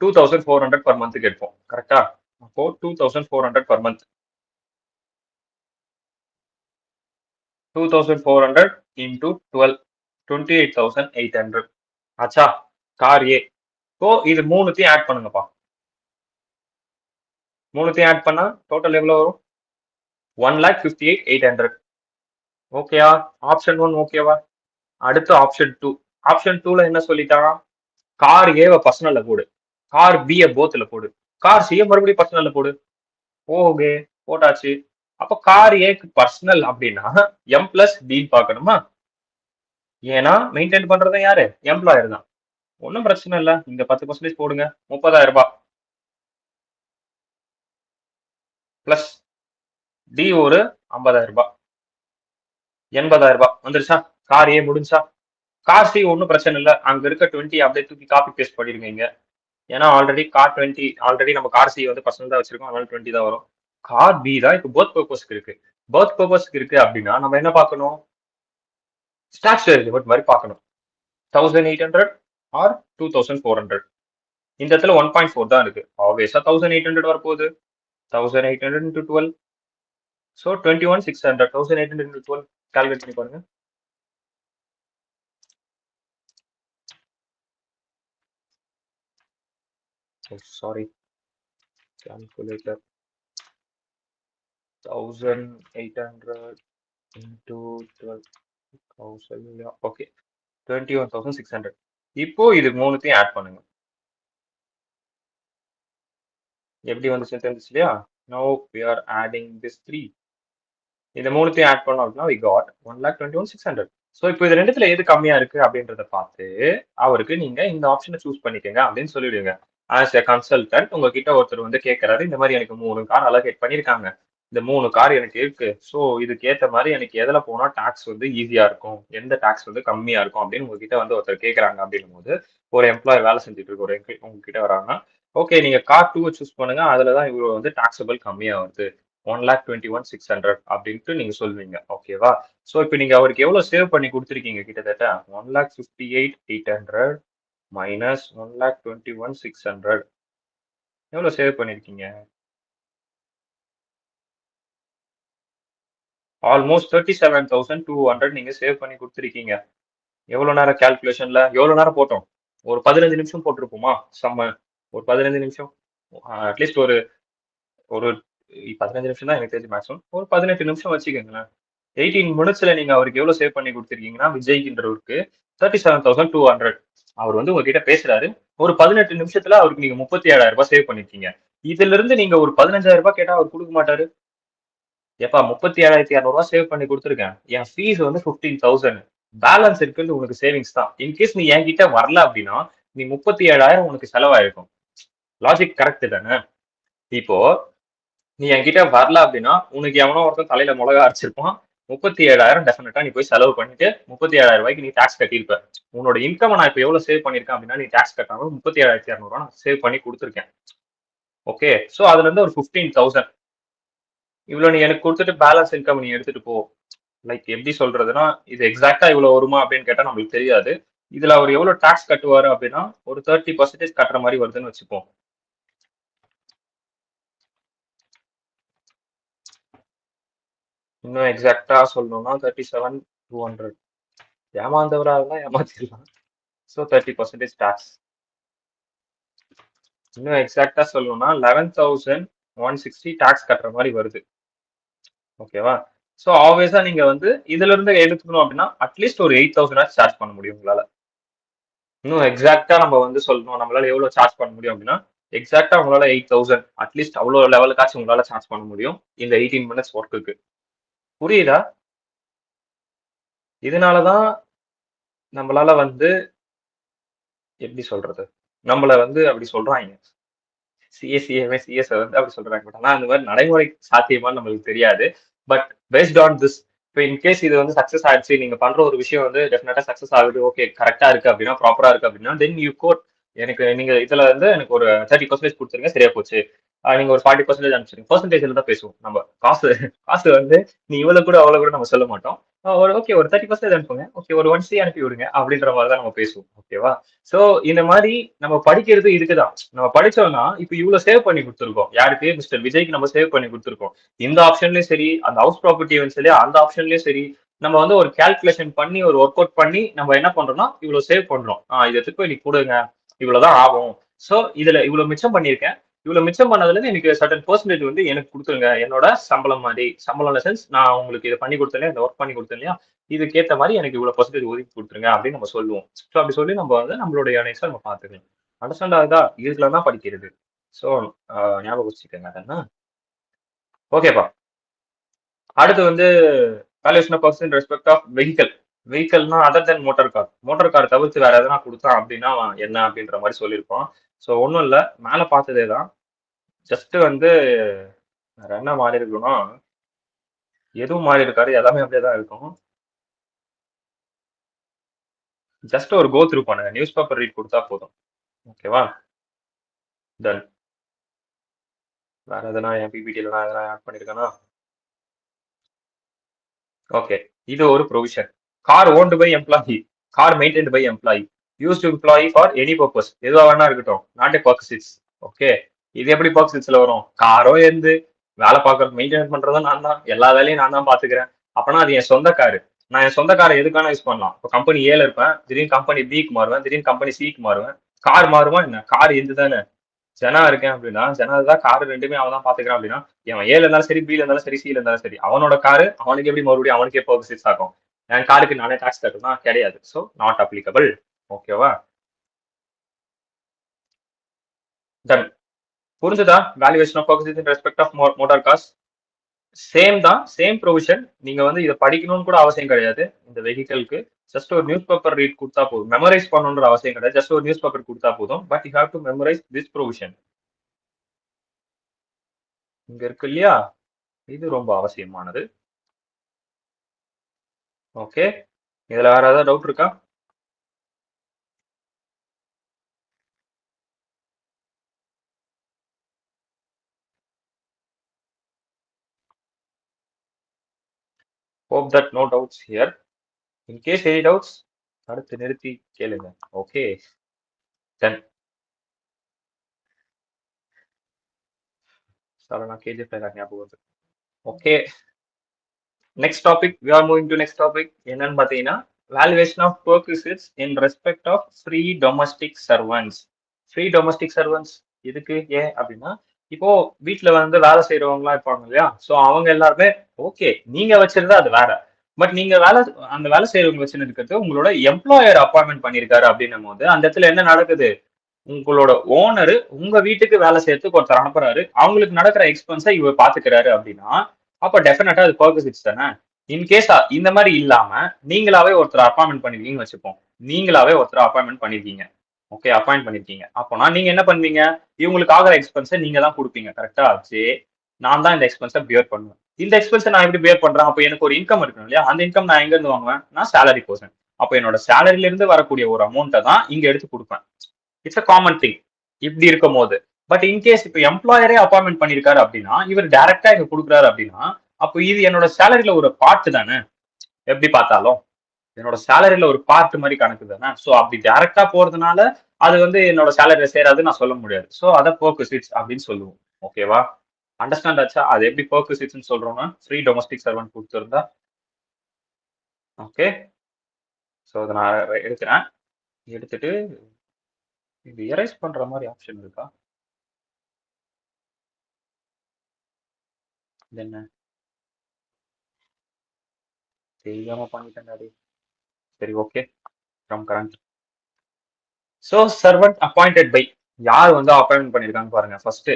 2,400 per month எடுப்போம். கரெக்டா? அப்போ 2,400 per month. 2,400 into 12, 28,800. ஆச்சா? கார் ஏ. இப்போ இது மூணுத்தையும் ஆட் பண்ணுங்கப்பா. மூணுத்தையும் ஆட் பண்ணா டோட்டல் எவ்வளவு வரும்? 1,58,800. ஓகேயா? ஆப்ஷன் 1 ஓகேவா? அடுத்து ஆப்ஷன் 2. ஆப்ஷன் 2ல என்ன சொல்லிட்டான்? கார் ஏவை பர்சனல்ல போடு. கார் பிய போத்ல போடு. கார் சிய மறுபடியும் பர்சனல்ல போடு. ஓகே, போட்டாச்சு. அப்ப கார் ஏக்கு பர்சனல் அப்படின்னா எம் பிளஸ் டி பார்க்கணுமா? ஏன்னா மெயின்டைன் பண்றது யாரு? எம்ப்ளாயர் தான். ஒன்றும் பிரச்சனை இல்லை. இங்க 10% போடுங்க. 30,000 ரூபாய் பிளஸ் டி ஒரு 50,000 ரூபாய். 80,000 ரூபாய் வந்துருச்சா? கார் ஏ முடிஞ்சா? கார் சி ஒன்றும் பிரச்சனை இல்லை. அங்க இருக்க 20 அப்படியே தூக்கி காப்பி பேஸ்ட் பண்ணிருங்க இங்க. ஏன்னா ஆல்ரெடி கார் 20 ஆல்ரெடி நம்ம கார் சி வந்து பர்சனல் தான் வச்சிருக்கோம், அதனால 20 தான் வரும். கார் பி தான் இப்போ பர்த் பர்பஸ்க்கு இருக்கு. பர்த் பர்பஸ்க்கு இருக்கு அப்படின்னா நம்ம என்ன பார்க்கணும்? ஸ்டாச்சுரரி லிமிட் மாதிரி பார்க்கணும். 1800 ஆர் 2400. இந்த இடத்துல 1.4 தான் இருக்கு. ஆப்வியஸா 1800 வரப்போகுது. 1800 into 12. ஸோ 21,600. 1800 into 12 கால்குலேட் பண்ணி பாருங்க. Sorry, calculator. 1800 into 12,000. ஓகே, 21,600. இப்போ இது மூணுத்தையும் ஆட் பண்ணுங்க. எப்படி வந்துச்சு தெரிஞ்சிச்சு இல்லையா? No we are adding this 3. இந்த மூணுத்தையும் ஆட் பண்ணோம் அப்படின்னா we got 1,21,600. ஸோ இப்போ இது ரெண்டுத்துல எது கம்மியா இருக்கு அப்படின்றத பார்த்து அவருக்கு நீங்க இந்த ஆப்ஷனை சூஸ் பண்ணிக்கங்க அப்படின்னு சொல்லிடுங்க. ஆஸ் எ கன்சல்டன்ட் உங்ககிட்ட ஒருத்தர் வந்து கேட்கறாரு, இந்த மாதிரி எனக்கு 3 கார் அலோகேட் பண்ணிருக்காங்க, இந்த 3 கார் எனக்கு இருக்கு, ஸோ இதுக்கு ஏத்த மாதிரி எனக்கு எதுல போனா டாக்ஸ் வந்து ஈஸியா இருக்கும், எந்த டாக்ஸ் வந்து கம்மியா இருக்கும் அப்படின்னு உங்ககிட்ட வந்து ஒருத்தர் கேட்கறாங்க அப்படின்னும் போது, ஒரு எம்ப்ளாயி வேலை செஞ்சுட்டு இருக்க ஒரு உங்ககிட்ட வராங்க. ஓகே, நீங்க கார் 2 சூஸ் பண்ணுங்க, அதுலதான் இவ்வளவு வந்து டாக்ஸபிள் கம்மியா வருது, 1,21,600 அப்படின்ட்டு நீங்க சொல்வீங்க. ஓகேவா? சோ இப்போ நீங்க அவருக்கு எவ்வளவு சேவ் பண்ணி கொடுத்துருக்கீங்க? கிட்டத்தட்ட 1,58,800 மைனஸ் 1,21,600. எவ்வளவு சேவ் பண்ணிருக்கீங்க? ஆல்மோஸ்ட் 37,200 நீங்க சேவ் பண்ணி கொடுத்துருக்கீங்க. எவ்வளவு நேரம் கால்குலேஷன்ல எவ்வளவு நேரம் போட்டோம்? ஒரு 15 நிமிஷம் போட்டிருப்போமா? செம்ம. ஒரு 15 நிமிஷம், அட்லீஸ்ட் ஒரு ஒரு 15 நிமிஷம் தான் எனக்கு தெரிஞ்சு மேக்ஸிமம். ஒரு 18 நிமிஷம் வச்சுக்கோங்களேன். 18 மினிட்ஸ்ல நீங்க அவருக்கு எவ்வளவு சேவ் பண்ணி கொடுத்துருக்கீங்கன்னா, விஜய்கின்றவருக்கு 37,200. அவர் வந்து உங்ககிட்ட பேசுறாரு. ஒரு 18 நிமிஷத்துல அவருக்கு நீங்க 37,000 ரூபாய் சேவ் பண்ணிருக்கீங்க. இதுல இருந்து நீங்க ஒரு 15,000 ரூபாய் கேட்டா அவர் கொடுக்க மாட்டாரு. ஏப்பா 37,200 ரூபாய் சேவ் பண்ணி கொடுத்துருக்கேன், என் ஃபீஸ் வந்து 15,000, பேலன்ஸ் இருக்குன்னு உனக்கு சேவிங்ஸ் தான். இன்கேஸ் நீ என்கிட்ட வரல அப்படின்னா நீ 37,000 உனக்கு செலவாயிருக்கும். லாஜிக் கரெக்ட் தானே? இப்போ நீ என்கிட்ட வரல அப்படின்னா உனக்கு எவனோ ஒருத்தன் தலையில மிளகா அரைச்சிருப்பான். 37,000 டெஃபினட்டா நீ போய் செலவு பண்ணிட்டு 37,000 ரூபாய்க்கு நீ டாக்ஸ் கட்டியிருப்ப. உன்னோட இன்கம் நான் இப்ப எவ்வளவு சேவ் பண்ணிருக்கேன் அப்படின்னா, நீ டாக்ஸ் கட்டாம 37,200 ரூபாய் நான் சேவ் பண்ணி கொடுத்துருக்கேன். ஓகே, சோ அதுல இருந்து ஒரு 15,000 இவ்வளவு நீ எனக்கு கொடுத்துட்டு பேலன்ஸ் இன்கம் நீ எடுத்துட்டு போ. லைக் எப்படி சொல்றதுன்னா, இது எக்ஸாக்டா இவ்வளவு வருமா அப்படின்னு கேட்டா நம்மளுக்கு தெரியாது. இதுல அவர் எவ்வளவு டாக்ஸ் கட்டுவாரு அப்படின்னா ஒரு 30% கட்டுற மாதிரி வருதுன்னு வச்சுப்போம். இன்னும் எக்ஸாக்டா சொல்லணும்னா 37,200. ஏமாந்தவரா இருந்தா ஏமாத்திடலாம். So 30% tax. இன்னும் எக்ஸாக்டா சொல்லணும்னா 11,160 டாக்ஸ் கட்டுற மாதிரி வருது. ஓகேவா? ஸோ ஆப்வியஸா நீங்க வந்து இதுல இருந்து எடுத்துக்கணும் அப்படின்னா அட்லீஸ்ட் ஒரு 8,000 சார்ஜ் பண்ண முடியும் உங்களால. இன்னும் எக்ஸாக்டா நம்ம வந்து சொல்லணும் நம்மளால எவ்வளவு சார்ஜ் பண்ண முடியும் அப்படின்னா, எக்ஸாக்டா உங்களால 8,000 அட்லீஸ்ட் அவ்வளவு லெவலுக்காச்சும் உங்களால சார்ஜ் பண்ண முடியும் இந்த 18 மினிட்ஸ் ஒர்க்குக்கு. புரியுதா? இதனாலதான் நம்மளால வந்து எப்படி சொல்றது, நம்மள வந்து அப்படி சொல்றாங்க. சிஎஸ்சிஏவே சிஎஸ் வந்து அப்படி சொல்றாங்க. பட் ஆனா அந்த மாதிரி நடைமுறை சாத்தியமான்னு நம்மளுக்கு தெரியாது. பட் பேஸ்ட் ஆன் திஸ், இப்போ இன்கேஸ் இது வந்து சக்சஸ் ஆயிடுச்சு, நீங்க பண்ற ஒரு விஷயம் வந்து டெஃபினட்டா சக்சஸ் ஆகுது, ஓகே கரெக்டா இருக்கு அப்படின்னா, ப்ராப்பரா இருக்கு அப்படின்னா, தென் யூ கோட் எனக்கு நீங்க இதுல வந்து எனக்கு ஒரு 30% கொடுத்துருங்க சரியா போச்சு. நீங்க ஒரு 40% அனுப்பிச்சிருங்க. பெர்சன்டேஜ்ல தான் பேசுவோம் நம்ம. காசு காசு வந்து நீ இவ்வளவு கூட அவ்வளவு கூட நம்ம சொல்ல மாட்டோம். ஒரு ஓகே ஒரு 30% அனுப்புங்க, ஓகே ஒரு 1C அனுப்பி விடுங்க அப்படின்ற மாதிரி தான் நம்ம பேசுவோம். ஓகேவா? சோ இந்த மாதிரி நம்ம படிக்கிறது இதுக்குதான். நம்ம படிச்சோம்னா இப்ப இவ்வளவு சேவ் பண்ணி கொடுத்துருக்கோம். யாருக்கு? மிஸ்டர் விஜய்க்கு நம்ம சேவ் பண்ணி கொடுத்துருக்கோம். இந்த ஆப்ஷன்லயும் சரி, அந்த ஹவுஸ் ப்ராப்பர்ட்டி சொல்லி அந்த ஆப்ஷன்லயும் சரி, நம்ம வந்து ஒரு கால்குலேஷன் பண்ணி ஒரு ஒர்க் அவுட் பண்ணி நம்ம என்ன பண்றோம்னா இவ்வளவு சேவ் பண்றோம். இதை எடுத்து போய் நீ கொடுங்க, இவ்வளவுதான் ஆகும். சோ இதுல இவ்வளவு மிச்சம் பண்ணிருக்கேன், இவ்வளவு மிச்சம் பண்ணதுல இருந்து எனக்கு சர்டன் பெர்சன்டேஜ் வந்து எனக்கு கொடுத்துருங்க, என்னோட சம்பளம் மாதிரி. சம்பளம் சென்ஸ் நான் உங்களுக்கு இதை பண்ணி கொடுத்தேன், இந்த ஒர்க் பண்ணி கொடுத்தேன் இல்லையா, இதுக்கேத்த மாதிரி எனக்கு இவ்வளவு பெர்சன்டேஜ் ஒதுக்கி கொடுத்துருங்க அப்படின்னு நம்ம சொல்லுவோம். ஸோ அப்படி சொல்லி நம்ம வந்து நம்மளுடைய ஏர்னிங்ஸை நம்ம பார்த்துக்கலாம். அண்டர்ஸ்டாண்ட் ஆகுதா? இதுல தான் படிக்கிறது. ஸோ ஞாபகம் வச்சுக்கோங்க அதன்னா. ஓகேப்பா. அடுத்து வந்து valuation of person respect of vehicle. வெஹிக்கல்னா other than motor car. Motor car தவிர்த்து வேற எதனா கொடுத்தான் அப்படின்னா என்ன அப்படின்ற மாதிரி சொல்லியிருப்போம். ஸோ ஒன்றும் இல்லை, மேலே பார்த்ததே தான். ஜஸ்ட் வந்து வேற என்ன மாறி இருக்கணும், எதுவும் மாறி இருக்காரு, எல்லாமே அப்படியே தான் இருக்கும். ஜஸ்ட் ஒரு கோ த்ரூ பண்ணுங்க, நியூஸ் பேப்பர் ரீட் கொடுத்தா போதும். ஓகேவா? டன். வேற எதனா என் பிபிடியில் நான் எதனா ஆட் பண்ணியிருக்கேனா? ஓகே, இது ஒரு provision. Car owned by employee, car maintained by employee, used employee for any purpose, எதுவா வேணா இருக்கட்டும், நாட் ஏ பர்க்சிட்ஸ். ஓகே, இது எப்படி பர்க்சிட்ஸ்ல வரும்? காரோ இருந்து வேலை பார்க்கறது மெயின்டைன் பண்றதும் நான் தான், எல்லா வேலையும் நான் தான் பாத்துக்கிறேன். அப்பனா அது என் சொந்த காரு. நான் என் சொந்த காரை எதுக்கான யூஸ் பண்ணலாம்? இப்போ கம்பெனி ஏல இருப்பேன், திடீர்னு கம்பெனி பிக்கு மாறுவேன், திடீர்னு கம்பெனி சிக்கு மாறுவேன். கார் மாறுமா என்ன? கார் எது தானே. ஜனா இருக்கேன் அப்படின்னா, ஜனா தான் கார் ரெண்டுமே அவன் தான் பாத்துக்கிறான் அப்படின்னா, அவன் ஏல இருந்தாலும் சரி, பில இருந்தாலும் சரி, சில இருந்தாலும் சரி, அவனோட காரு அவனுக்கு எப்படி மறுபடியும் அவனுக்கே பர்க்சிட்ஸ் ஆகும்? என் காருக்கு நானே டாக்ஸ் கட்டணும்னா கிடையாது. So not applicable. ஓகேவா? டன். புரிஞ்சுதா? Valuation of perquisites in respect of motor cars. Same தான், சேம் ப்ரொவிஷன். நீங்க வந்து இதை படிக்கணும்னு கூட அவசியம் கிடையாது இந்த வெஹிக்கலுக்கு. ஜஸ்ட் ஒரு நியூஸ் பேப்பர் ரீட் கொடுத்தா போதும். மெமரைஸ் பண்ணணுன்ற அவசியம் கிடையாது. ஜஸ்ட் ஒரு நியூஸ் பேப்பர் கொடுத்தா போதும். But you have to memorise this provision. இங்க இருக்கு இல்லையா? இது ரொம்ப அவசியமானது. ஓகே, இதுல வேற ஏதாவது டவுட் இருக்கா? Hope that no doubts here. In case any doubts, அடுத்து நிறுத்தி கேளுங்க. ஓகே, தென் சரவணா கேஜிஎஃப் ஞாபகம் வருது. Okay, next topic, we are moving to next topic. என்னன்னு பாத்தீங்கன்னா, valuation of perquisites in respect of free domestic servants. Free domestic servants இதுக்கு ஏன் அப்படின்னா, இப்போ வீட்டுல வந்து வேலை செய்யறவங்க எல்லாம் இருப்பாங்க இல்லையா? சோ அவங்க எல்லாருமே ஓகே, நீங்க வச்சிருந்தா அது வேற. பட் நீங்க அந்த வேலை செய்யறவங்க வச்சுன்னு இருக்கிறது உங்களோட எம்ப்ளாயர் அப்பாயின்மெண்ட் பண்ணிருக்காரு அப்படின்னும் போது அந்த இடத்துல என்ன நடக்குது? உங்களோட ஓனர் உங்க வீட்டுக்கு வேலை செய்யறதுக்கு ஒருத்தர் அனுப்புறாரு, அவங்களுக்கு நடக்கிற எக்ஸ்பென்ஸை இவர் பாத்துக்கிறாரு அப்படின்னா, அப்ப டெஃபினட்டா அது பர்கசிட்ஸ் தானே. இன்கேஸ் இந்த மாதிரி இல்லாம நீங்களாவே ஒருத்தர் அப்பாயின்மெண்ட் பண்ணிருக்கீங்கன்னு வச்சுப்போம். நீங்களாவே ஒருத்தர் அப்பாயின்மெண்ட் பண்ணிருக்கீங்க. ஓகே, அப்பாயிண்ட் பண்ணிருக்கீங்க. அப்போனா நீங்க என்ன பண்ணுவீங்க? இவங்களுக்கு ஆகிற எக்ஸ்பென்ஸை நீங்க தான் கொடுப்பீங்க. கரெக்டா? சரி, நான் தான் இந்த எக்ஸ்பென்ஸை பியர் பண்ணுவேன். இந்த எக்ஸ்பென்ஸை நான் எப்படி பியர் பண்றேன்? அப்போ எனக்கு ஒரு இன்கம் இருக்கணும் இல்லையா? அந்த இன்கம் நான் எங்க இருந்து வாங்குவேன்? நான் சேலரி பர்சன். அப்போ என்னோட சேலரியில இருந்து வரக்கூடிய ஒரு அமௌண்ட்டை தான் இங்க எடுத்து கொடுப்பேன். இட்ஸ் அ காமன் திங் இப்படி இருக்கும் போது. பட் இன்கேஸ் இப்போ எம்ப்ளாயரே அப்பாயின்மெண்ட் பண்ணிருக்காரு அப்படின்னா, இவர் டைரக்டா இங்க கொடுக்குறாரு அப்படின்னா, அப்போ இது என்னோட சேலரியில ஒரு பார்ட் தானே. எப்படி பார்த்தாலும் என்னோட சேலரியில ஒரு பார்ட் மாதிரி கணக்கு தானே. ஸோ அப்படி டைரக்டா போறதுனால அது வந்து என்னோட சேலரியில சேராதுன்னு நான் சொல்ல முடியாது. ஸோ அதை பெர்குசிட்ஸ் அப்படின்னு சொல்லுவோம். ஓகேவா? அண்டர்ஸ்டாண்ட் ஆச்சா? அது எப்படி பெர்குசிட்ஸ்னு சொல்றோம்னா, ஃப்ரீ டொமஸ்டிக் சர்வன்ட் கொடுத்துருந்தா. ஓகே, ஸோ அதை நான் எடுக்கிறேன். எடுத்துட்டு இது எரேஸ் பண்ற மாதிரி ஆப்ஷன் இருக்கா? இது என்ன? தெரியாம பண்ணிட்டேன். சரி, okay. From current. So servant appointed by, யார் வந்து அப்பாயின்மெண்ட் பண்ணிருக்காங்க பாருங்க. ஃபர்ஸ்ட்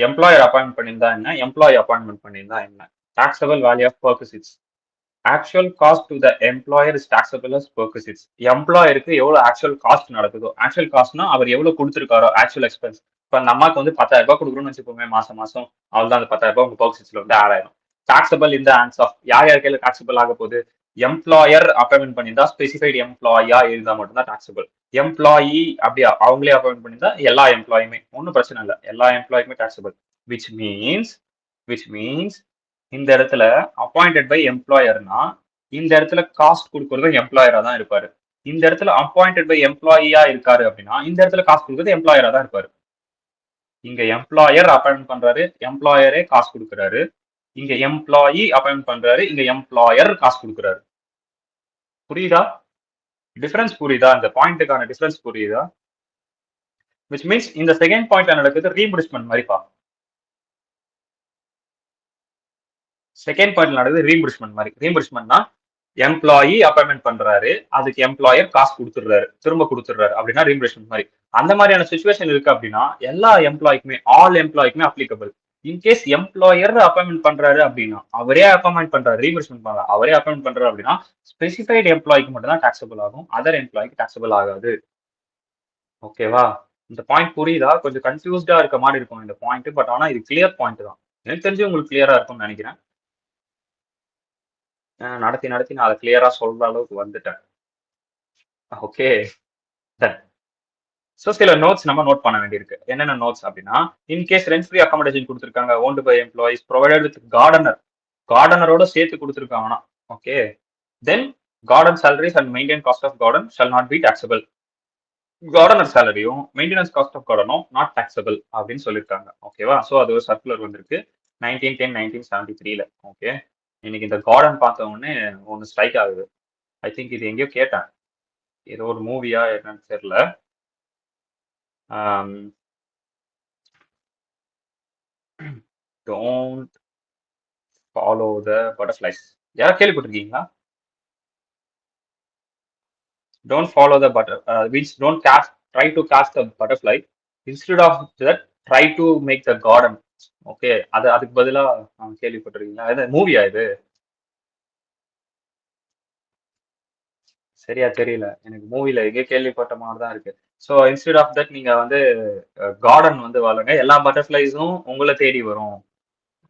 எம்ப்ளாயர் அப்பாயின்மெண்ட் பண்ணியிருந்தா என்ன, எம்ப்ளாயி அப்பாயின்மெண்ட் பண்ணியிருந்தா என்ன. Taxable value of perquisites. Actual cost to the employer is taxable as perquisites. எம்ப்ளாயருக்கு எவ்வளவு ஆக்சுவல் காஸ்ட் நடக்குதோ, ஆக்சுவல் காஸ்ட்னா அவர் எவ்வளவு கொடுத்துருக்காரோ, ஆக்சுவல் எக்ஸ்பென்ஸ். இப்ப அந்த அம்மாக்கு வந்து 10,000 ரூபாய் கொடுக்குறோம்னு வச்சுக்கோங்க மாசம் மாசம். அவள் தான் அந்த 10,000 ரூபாய் உங்க பெர்குசிட்ஸ்ல வந்து ஆட் ஆயிடும். டாக்ஸபிள் இந்த ஹேண்ட்ஸ் ஆஃப், யார் யார் கையில டாக்ஸபிள் ஆக போகுது? எம்ப்ளாயர் அப்பாயின்மெண்ட் பண்ணியிருந்தா ஸ்பெசிஃபைடு எம்ப்ளாயா இருந்தா மட்டும்தான் டாக்ஸபிள். எம்ப்ளாயி அப்படியா அவங்களே அப்பாயின்ட் பண்ணியிருந்தா எல்லா எம்ப்ளாயுமே ஒன்றும் பிரச்சனை இல்லை, எல்லா எம்ப்ளாயுமே taxable. Which means which means இந்த இடத்துல அப்பாயிண்டட் பை எம்ப்ளாயர்னா இந்த இடத்துல காஸ்ட் கொடுக்கறது எம்ப்ளாயரா தான் இருப்பாரு. இந்த இடத்துல அப்பாயிண்டட் பை எம்ப்ளாயியா இருக்காரு அப்படின்னா இந்த இடத்துல காஸ்ட் கொடுக்கறது எம்ப்ளாயரா தான் இருப்பாரு. இங்க எம்ப்ளாயர் அப்பாயின்ட் பண்றாரு, எம்ப்ளாயரே காசு கொடுக்குறாரு. இங்க எம்ப்ளாயி அப்பாயின்ட் பண்றாரு, இங்க எம்ப்ளாயர் காசு கொடுக்குறாரு. புரியுதா? டிஃபரன்ஸ் புரியுதா? இந்த பாயிண்ட்டுக்கான டிஃபரன்ஸ் புரியுதா? விச் மீன்ஸ் இந்த செகண்ட் பாயிண்ட்ல நடக்குது ரீஇம்பர்ஸ்மெண்ட் மாதிரிப்பா. செகண்ட் பாயிண்ட்ல நடக்குது ரீஇம்பர்ஸ்மெண்ட் மாதிரி. ரீஇம்பர்ஸ்மெண்ட்னா எம்ப்ளாயி அப்பாயின்மெண்ட் பண்றாரு, அதுக்கு எம்ப்ளாயர் காசு கொடுத்துடுறாரு, திரும்ப கொடுத்துடுறாரு அப்படின்னா ரீஇம்பர்ஸ்மெண்ட் மாதிரி. அந்த மாதிரியான சுச்சுவேஷன் இருக்கு அப்படின்னா எல்லா எம்ப்ளாய்க்குமே, ஆல் எம்ப்ளாய்க்குமே அப்ளிகபிள். இன்கேஸ் எம்ப்ளாயர் அப்பாயின்மெண்ட் பண்றாரு அப்படின்னா, அவரே அப்பாயின்மெண்ட் பண்றாரு, ரீஇம்பர்ஸ்மெண்ட் பண்ணலாம், அவரே அப்பாயின்மெண்ட் பண்றாரு அப்படின்னா ஸ்பெசிஃபைடு எம்ப்ளாய்க்கு மட்டும் தான் டாக்ஸபிள் ஆகும், அதர் எம்ப்ளாய்க்கு டாக்ஸபிள் ஆகாது. ஓகேவா? இந்த பாயிண்ட் புரியுதா? கொஞ்சம் கன்ஃபியூஸ்டா இருக்க மாதிரி இருக்கும் இந்த பாயிண்ட். பட் ஆனா இது கிளியர் பாயிண்ட் தான். எனக்கு தெரிஞ்சு உங்களுக்கு கிளியரா இருக்கும்னு நினைக்கிறேன். நடத்தி நடத்தி நான் அதை கிளியரா சொல்ற அளவுக்கு வந்துட்டேன். ஓகே. டன். ஸோ சில நோட்ஸ் நம்ம நோட் பண்ண வேண்டியிருக்கு. என்னென்ன நோட்ஸ் அப்படின்னா, இன்கேஸ் ரென்ட் ஃப்ரீ அக்காமடேஷன் குடுத்துருக்காங்க. Owned by employees provided with gardener. கார்டனரோட சேர்த்து குடுத்துருக்காங்கன்னா, okay. Then garden salaries and maintain cost of garden shall not be taxable. Gardener சேலரியும் மெயின்டெனன்ஸ் காஸ்ட் ஆஃப் கார்டனும் நாட் டாக்ஸபிள் அப்படின்னு சொல்லியிருக்காங்க. ஓகேவா? ஸோ அது ஒரு சர்க்குலர் வந்திருக்கு. 19/10/1973ல. ஓகே. இன்னைக்கு இந்த கார்டன் பார்த்த உடனே ஒண்ணு ஸ்ட்ரைக் ஆகுது. ஐ திங்க் இது எங்கேயோ கேட்டேன். ஏதோ ஒரு மூவியா என்னன்னு தெரியல. Don't follow the butterflies. யாராவது கேள்விப்பட்டிருக்கீங்களா? Don't follow the butter, which don't cast, try to cast a butterfly. Instead of that, try to make the garden. Okay. அதுக்கு பதிலா கேள்விப்பட்டிருக்கீங்களா? இது மூவியா இது? சரியா தெரியல. எனக்கு மூவில எங்கே கேள்விப்பட்ட மாதிரி தான் இருக்கு. ஸோ இன்ஸ்டெட் ஆஃப் தட் நீங்க வந்து கார்டன் வந்து வளங்க. எல்லா பட்டர்ஃப்ளைஸும் உங்களை தேடி வரும்.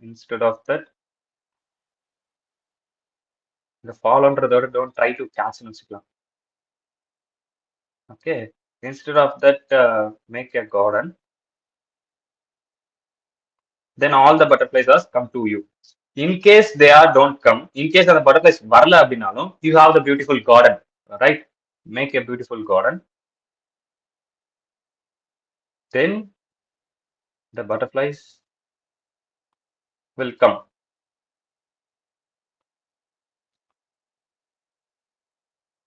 இன்ஸ்டெட் ஆஃப் தட் இந்த ஃபாலோன்றத விட டோன்ட் ட்ரை டு கேட்ச்னு வச்சுக்கலாம். Okay. Instead of that make a garden. Then all the butterflies are come to you. In case they are don't come, in case அந்த butterflies வரல அப்படின்னாலும், you have the beautiful garden, right? Make a beautiful garden. Then the butterflies will come.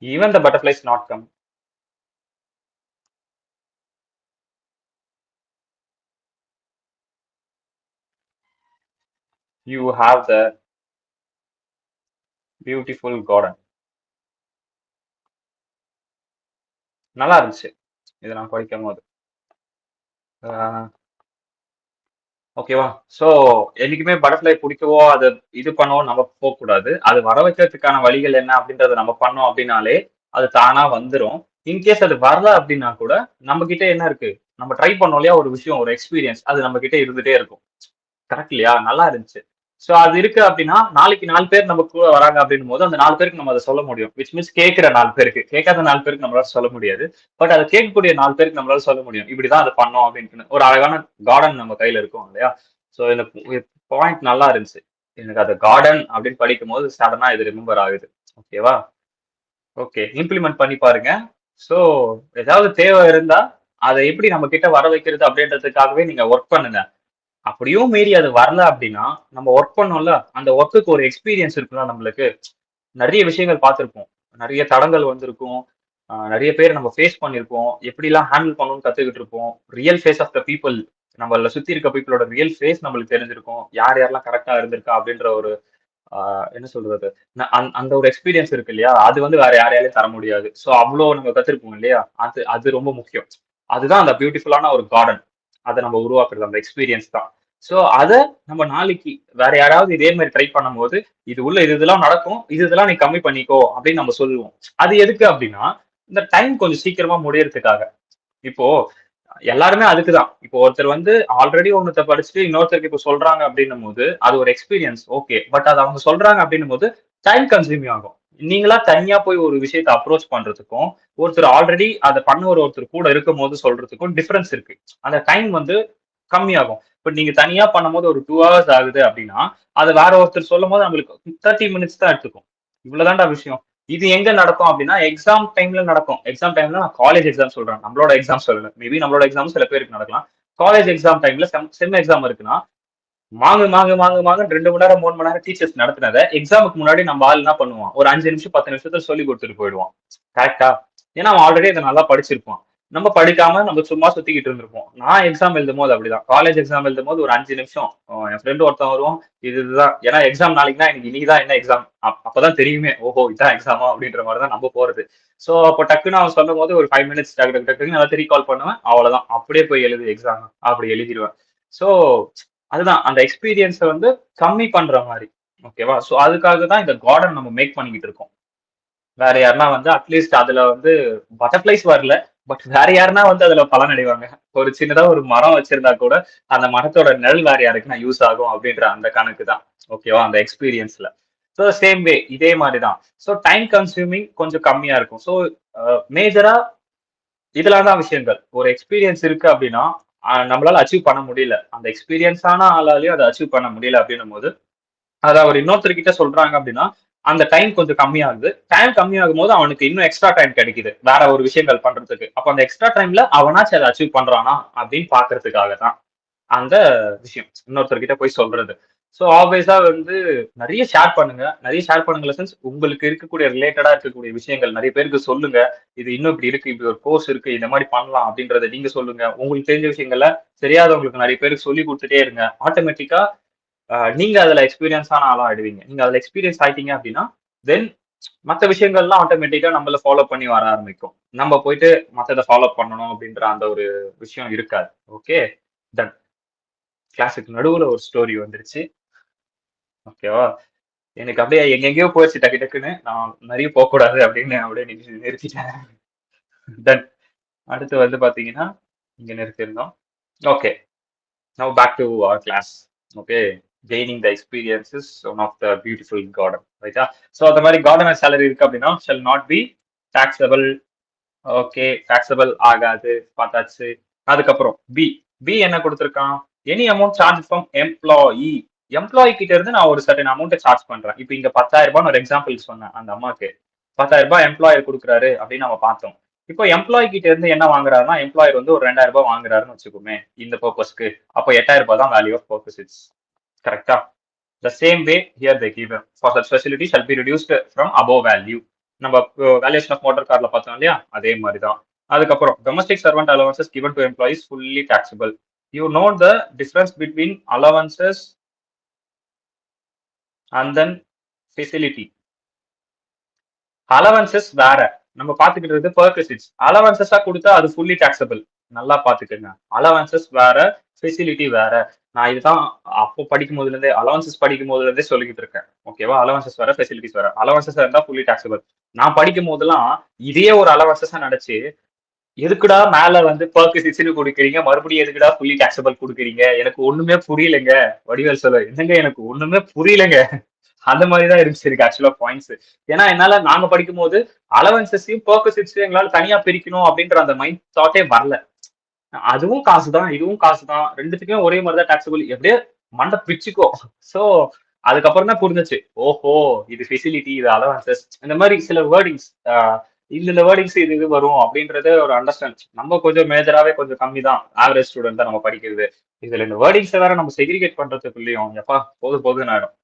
Even the butterflies not come. You have the beautiful garden. நல்லா இருந்துச்சு இதை நான் படிக்கும் போது. ஓகேவா? ஸோ என்னைக்குமே பட்டர்ஃப்ளை பிடிக்கவோ அதை இது பண்ணவோ நம்ம போகக்கூடாது. அது வர வைக்கிறதுக்கான வழிகள் என்ன அப்படின்றத நம்ம பண்ணோம் அப்படின்னாலே அது தானா வந்துடும். இன்கேஸ் அது வரல அப்படின்னா கூட நம்ம கிட்ட என்ன இருக்கு? நம்ம ட்ரை பண்ணோம் இல்லையா ஒரு விஷயம், ஒரு எக்ஸ்பீரியன்ஸ், அது நம்ம கிட்ட இருந்துட்டே இருக்கும். கரெக்ட் இல்லையா? நல்லா இருந்துச்சு. சோ அது இருக்கு அப்படின்னா நாளைக்கு 4 பேர் நம்ம கூட வராங்க அப்படின்னும் போது அந்த 4 பேருக்கு நம்ம அதை சொல்ல முடியும். விச் மீன்ஸ் கேட்கிற 4 பேருக்கு, கேட்காத 4 பேருக்கு நம்மளால சொல்ல முடியாது. பட் அதை கேட்கக்கூடிய 4 பேருக்கு நம்மளால சொல்ல முடியும். இப்படிதான் அதை பண்ணோம் அப்படின்னு ஒரு அழகான கார்டன் நம்ம கையில இருக்கும் இல்லையா? சோ இந்த பாயிண்ட் நல்லா இருந்துச்சு. எனக்கு அந்த கார்டன் அப்படின்னு படிக்கும் போது சடனா இது ரிமெம்பர் ஆகுது. ஓகேவா? ஓகே. இம்ப்ளிமெண்ட் பண்ணி பாருங்க. சோ ஏதாவது தேவை இருந்தா அதை எப்படி நம்ம கிட்ட வர வைக்கிறது அப்படின்றதுக்காகவே நீங்க ஒர்க் பண்ணுங்க. அப்படியும் மீறி அது வரல அப்படின்னா, நம்ம ஒர்க் பண்ணோம்ல, அந்த ஒர்க்குக்கு ஒரு எக்ஸ்பீரியன்ஸ் இருக்குல்ல நம்மளுக்கு. நெறைய விஷயங்கள் பார்த்திருப்போம். நெறைய தடங்கல் வந்திருக்கும். நெறைய பேர் நம்ம ஃபேஸ் பண்ணியிருப்போம். எப்படிலாம் ஹேண்டில் பண்ணணும்னு கத்துக்கிட்டு இருப்போம். Real face of the people நம்மள சுத்தி இருக்க பீப்பிளோட ரியல் ஃபேஸ் நம்மளுக்கு தெரிஞ்சிருக்கும். யார் யாரெல்லாம் கரெக்ட்டா இருந்திருக்கா அப்படின்ற ஒரு என்ன சொல்றது? அந்த ஒரு எக்ஸ்பீரியன்ஸ் இருக்கு இல்லையா? அது வந்து வேற யாராலயும் தர முடியாது. சோ அவ்ளோ நம்ம கத்திருப்போம் இல்லையா? அது அது ரொம்ப முக்கியம். அதுதான் அந்த பியூட்டிஃபுல்லான ஒரு கார்டன். அத நம்ம உருவாக்குறது அந்த எக்ஸ்பீரியன்ஸ் தான். சோ அத நம்ம நாளைக்கு வேற யாராவது இதே மாரி ட்ரை பண்ணும்போது, இது உள்ள இது இதெல்லாம் நடக்கும். இது இதெல்லாம் நீ கம்மி பண்ணிக்கோ அப்படின்னு நம்ம சொல்லுவோம். அது எதுக்கு அப்படின்னா, இந்த டைம் கொஞ்சம் சீக்கிரமா முடியறதுக்காக. இப்போ எல்லாருமே அதுக்குதான். இப்போ ஒருத்தர் வந்து ஆல்ரெடி ஒன்னத்த படிச்சுட்டு இன்னொருத்தருக்கு இப்ப சொல்றாங்க அப்படின்னும்போது, அது ஒரு எக்ஸ்பீரியன்ஸ் ஓகே. பட் அது அவங்க சொல்றாங்க அப்படின்னும்போது டைம் கன்சியூமிங் ஆகும். நீங்களா தனியா போய் ஒரு விஷயத்த அப்ரோச் பண்றதுக்கும், ஒருத்தர் ஆல்ரெடி அத பண்ண ஒருத்தர் கூட இருக்கும்போது சொல்றதுக்கும் டிஃபரன்ஸ் இருக்கு. அந்த டைம் வந்து கம்மியாகும். இப்ப நீங்க தனியா பண்ணும்போது ஒரு 2 ஹவர்ஸ் ஆகுது அப்படின்னா, அத வேற ஒருத்தர் சொல்லும்போது நம்மளுக்கு 30 மினிட்ஸ் தான் எடுத்துக்கும். இவ்வளவுதான்டா விஷயம். இது எங்க நடக்கும் அப்படின்னா, எக்ஸாம் டைம்ல நடக்கும். எக்ஸாம் டைம்ல நான் காலேஜ் எக்ஸாம் சொல்றேன். நம்மளோட எக்ஸாம் சொல்லல. மேபி நம்மளோட எக்ஸாம் சில பேருக்கு நடக்கலாம். காலேஜ் எக்ஸாம் டைம்ல செம் எக்ஸாம் இருக்குன்னா, மாங்கு மாங்கு மாங்கு மாங்குன்னு 2 மணி நேரம் 3 மணி நேரம் டீச்சர்ஸ் நடத்துனத எக்ஸாமுக்கு முன்னாடி நம்ம ஆள் என்ன பண்ணுவான்? ஒரு 5 நிமிஷம் 10 நிமிஷத்துல சொல்லி கொடுத்துட்டு போயிடுவான். கரெக்ட்டா? ஏன்னா அவன் ஆல்ரெடி அத நல்லா படிச்சிருப்பான். நம்ம படிக்காம நம்ம சும்மா சுத்திக்கிட்டு இருந்திருப்போம். நான் எக்ஸாம் எழுதும்போது அப்படிதான். காலேஜ் எக்ஸாம் எழுதும்போது ஒரு 5 நிமிஷம் என் ஃப்ரெண்ட் ஒருத்தன் வருவான். இதுதான் ஏன்னா எக்ஸாம் நாளைக்குன்னா எனக்கு இன்னைக்கு தான் என்ன எக்ஸாம் அப்பதான் தெரியுமே. ஓஹோ இதான் எக்ஸாமா அப்படின்ற மாதிரி தான் நம்ம போறது. சோ அப்போ டக்குன்னு அவன் சொல்லும் போது ஒரு 5 மினிட்ஸ் டக்கு டக்கு டக்குன்னு நல்லா ரீகால் பண்ணுவேன். அவ்வளவுதான். அப்படியே போய் எழுது எக்ஸாம் அப்படி எழுதிடுவேன். சோ அதுதான் அந்த எக்ஸ்பீரியன்ஸ வந்து கம்மி பண்ற மாரி. ஓகேவா? சோ அதுக்காக தான் இந்த கார்டன் நம்ம மேக் பண்ணிக்கிட்டு இருக்கோம். வேற யாருன்னா வந்து அட்லீஸ்ட் அதுல வந்து பட்டர்ஃப்ளைஸ் வரல. பட் வேற யாருன்னா வந்து அதுல பலனடைவாங்க. ஒரு சின்னதா ஒரு மரம் வச்சிருந்தா கூட, அந்த மரத்தோட நிழல் வேற யாருக்குன்னா யூஸ் ஆகும் அப்படின்ற அந்த கணக்கு தான். ஓகேவா? அந்த எக்ஸ்பீரியன்ஸ்ல. ஸோ சேம் வே இதே மாதிரி தான். ஸோ டைம் கன்சியூமிங் கொஞ்சம் கம்மியா இருக்கும். ஸோ மேஜரா இதெல்லாம் தான் விஷயங்கள். ஒரு எக்ஸ்பீரியன்ஸ் இருக்கு அப்படின்னா, நம்மளால அச்சீவ் பண்ண முடியல. அந்த எக்ஸ்பீரியன்ஸான ஆளாலயும் அத அச்சீவ் பண்ண முடியல அப்படின்னும்போது, அத அவர் இன்னொருத்தர்கிட்ட சொல்றாங்க அப்படின்னா, அந்த டைம் கொஞ்சம் கம்மியாகுது. டைம் கம்மியாகும்போது அவனுக்கு இன்னும் எக்ஸ்ட்ரா டைம் கிடைக்குது. வேற ஒரு விஷயங்கள் பண்றதுக்கு. அப்ப அந்த எக்ஸ்ட்ரா டைம்ல அவனாச்சும் அத அச்சீவ் பண்றானா அப்படின்னு பார்க்கறதுக்காக தான். அந்த விஷயம். இன்னொருத்தர்கிட்ட போய் சொல்றது. ஸோ ஆல்வேஸா வந்து நெறைய ஷேர் பண்ணுங்க. நெறைய ஷேர் பண்ணுங்க சென்ஸ் உங்களுக்கு இருக்கக்கூடிய ரிலேட்டடா இருக்கக்கூடிய விஷயங்கள் நெறைய பேருக்கு சொல்லுங்க. இது இன்னும் இப்படி இருக்கு. இப்படி ஒரு கோர்ஸ் இருக்கு. இந்த மாரி பண்ணலாம் அப்படின்றத நீங்க சொல்லுங்க. உங்களுக்கு தெரிஞ்ச விஷயங்கள தெரியாதவங்களுக்கு நெறைய பேருக்கு சொல்லிக் குடுத்துட்டே இருங்க. ஆட்டோமேட்டிக்கா நீங்க அதுல எக்ஸ்பீரியன்ஸ் ஆன ஆளா ஆயிடுவீங்க. நீங்க அதுல எக்ஸ்பீரியன்ஸ் ஆயிட்டீங்க அப்படின்னா, தென் மத்த விஷயங்கள்லாம் ஆட்டோமேட்டிக்கா நம்மள ஃபாலோ பண்ணி வர ஆரம்பிக்கும். நம்ம போயிட்டு மத்தத ஃபாலோ பண்ணணும் அப்படின்ற அந்த ஒரு விஷயம் இருக்காது. ஓகே. டன். கிளாஸுக்கு நடுவுல ஒரு ஸ்டோரி வந்துருச்சு. ஓகேவா? எனக்கு அப்படியே எங்கெங்கேயோ போயிருச்சு டக்கு டக்குன்னு. நான் நெறைய போக்கூடாது அப்படின்னு அப்படியே நிறுத்திட்டேன். டன். அடுத்து வந்து பார்த்தீங்கன்னா, இங்க நிறுத்தியிருந்தோம். Okay. Now back to our class. Okay. Gaining the experience is one of the beautiful garden. ரைட்டா? ஸோ அந்த மாரி கார்டனர் சேலரி இருக்கு அப்படின்னா, shall not be taxable. Okay. Taxable ஆகாது. பார்த்தாச்சு. அதுக்கப்புறம் பி. பி என்ன குடுத்திருக்கான்? Any amount charge from employee. Employee கிட்ட இருந்து நான் ஒரு சர்டன் அமௌண்ட் சார்ஜ் பண்றேன். இப்ப இங்க 10,000 ஒரு எக்ஸாம்பிள் சொன்னேன் அந்த அம்மாக்கு. 10,000 எம்ப்ளாயர் குடுக்குறாரு அப்படின்னு நம்ம பார்த்தோம். இப்போ எம்ப்ளாயி கிட்ட இருந்து என்ன வாங்குறாருன்னா, எம்ப்ளாயர் வந்து ஒரு 2,000 வாங்குறாருன்னு வச்சுக்கோமே இந்த பர்பஸ்க்கு. அப்போ 8,000 தான் வேல்யூ ஆஃப் பர்பஸ். கரெக்டா? The same way here they give for such facility shall be reduced from above value. நம்ம வேல்யூஷன் ஆஃப் மோட்டார் கார்ல பார்த்தோம் இல்லையா அதே மாதிரி தான். அதுக்கப்புறம் domestic servant allowances given to employees fully taxable. You know the difference between allowances and then facility. Allowances வேற. நம்ம பாத்துக்கிட்டு இருக்கு பெர்குசிட்ஸ். அலவன்சஸா கொடுத்தா அது ஃபுல்லி டாக்ஸபிள். நல்லா பாத்துக்கங்க. அலவன்சஸ் வேற, ஃபெசிலிட்டி வேற. நான் இதுதான் அப்போ படிக்கும் போதுல இருந்தே அலவன்சஸ் படிக்கும் போதுல இருந்தே சொல்லிக்கிட்டு இருக்கேன். ஓகேவா? அலவன்சஸ் வேற, ஃபெசிலிட்டிஸ் வேற. அலவன்சஸ் இருந்தா ஃபுல்லி டாக்ஸபிள். நான் படிக்கும் போதெல்லாம் இதையே ஒரு அலவன்சஸா நினைச்சு எதுக்குடா மேல வந்து பெர்குசிட்ஸ்னு கொடுக்குறீங்க மறுபடியும் எதுக்குடா ஃபுல்லி டாக்ஸபிள் கொடுக்குறீங்க எனக்கு ஒண்ணுமே புரியலங்க. வடிவேல் சொல்ல என்னங்க எனக்கு ஒண்ணுமே புரியலங்க. அந்த மாதிரி தான் இருந்துச்சு எனக்கு ஆக்சுவலா பாயிண்ட்ஸ். ஏன்னா என்னால நாங்க படிக்கும் போது அலவன்சஸையும் பெர்குசிட்ஸையும் எங்களால தனியா பிரிக்கணும் அப்படின்ற அந்த மைண்ட் தாட்டே வரல. அதுவும் காசுதான் இதுவும் காசுதான் ரெண்டுத்துக்குமே ஒரே மாதிரி தான் டாக்ஸபிள் எப்படியே மண்டை பிச்சுக்கோ. சோ அதுக்கப்புறம் தான் புரிஞ்சுச்சு ஓஹோ இது ஃபெசிலிட்டி இது அலவன்சஸ் இந்த மாதிரி சில வேர்டிங்ஸ் இந்த வேர்டிங்ஸ் இது வரும் அப்படின்றது ஒரு அண்டர்ஸ்டாண்ட் நம்ம கொஞ்சம் மேஜராவே கொஞ்சம் கம்மி தான் ஆவரேஜ் ஸ்டூடெண்ட் தான் நம்ம படிக்கிறது. இதுல இந்த வேர்டிங்ஸ் வேற நம்ம செக்ரிகேட் பண்றதுக்குள்ளயும் எப்பா போதும் ஆயிடும்.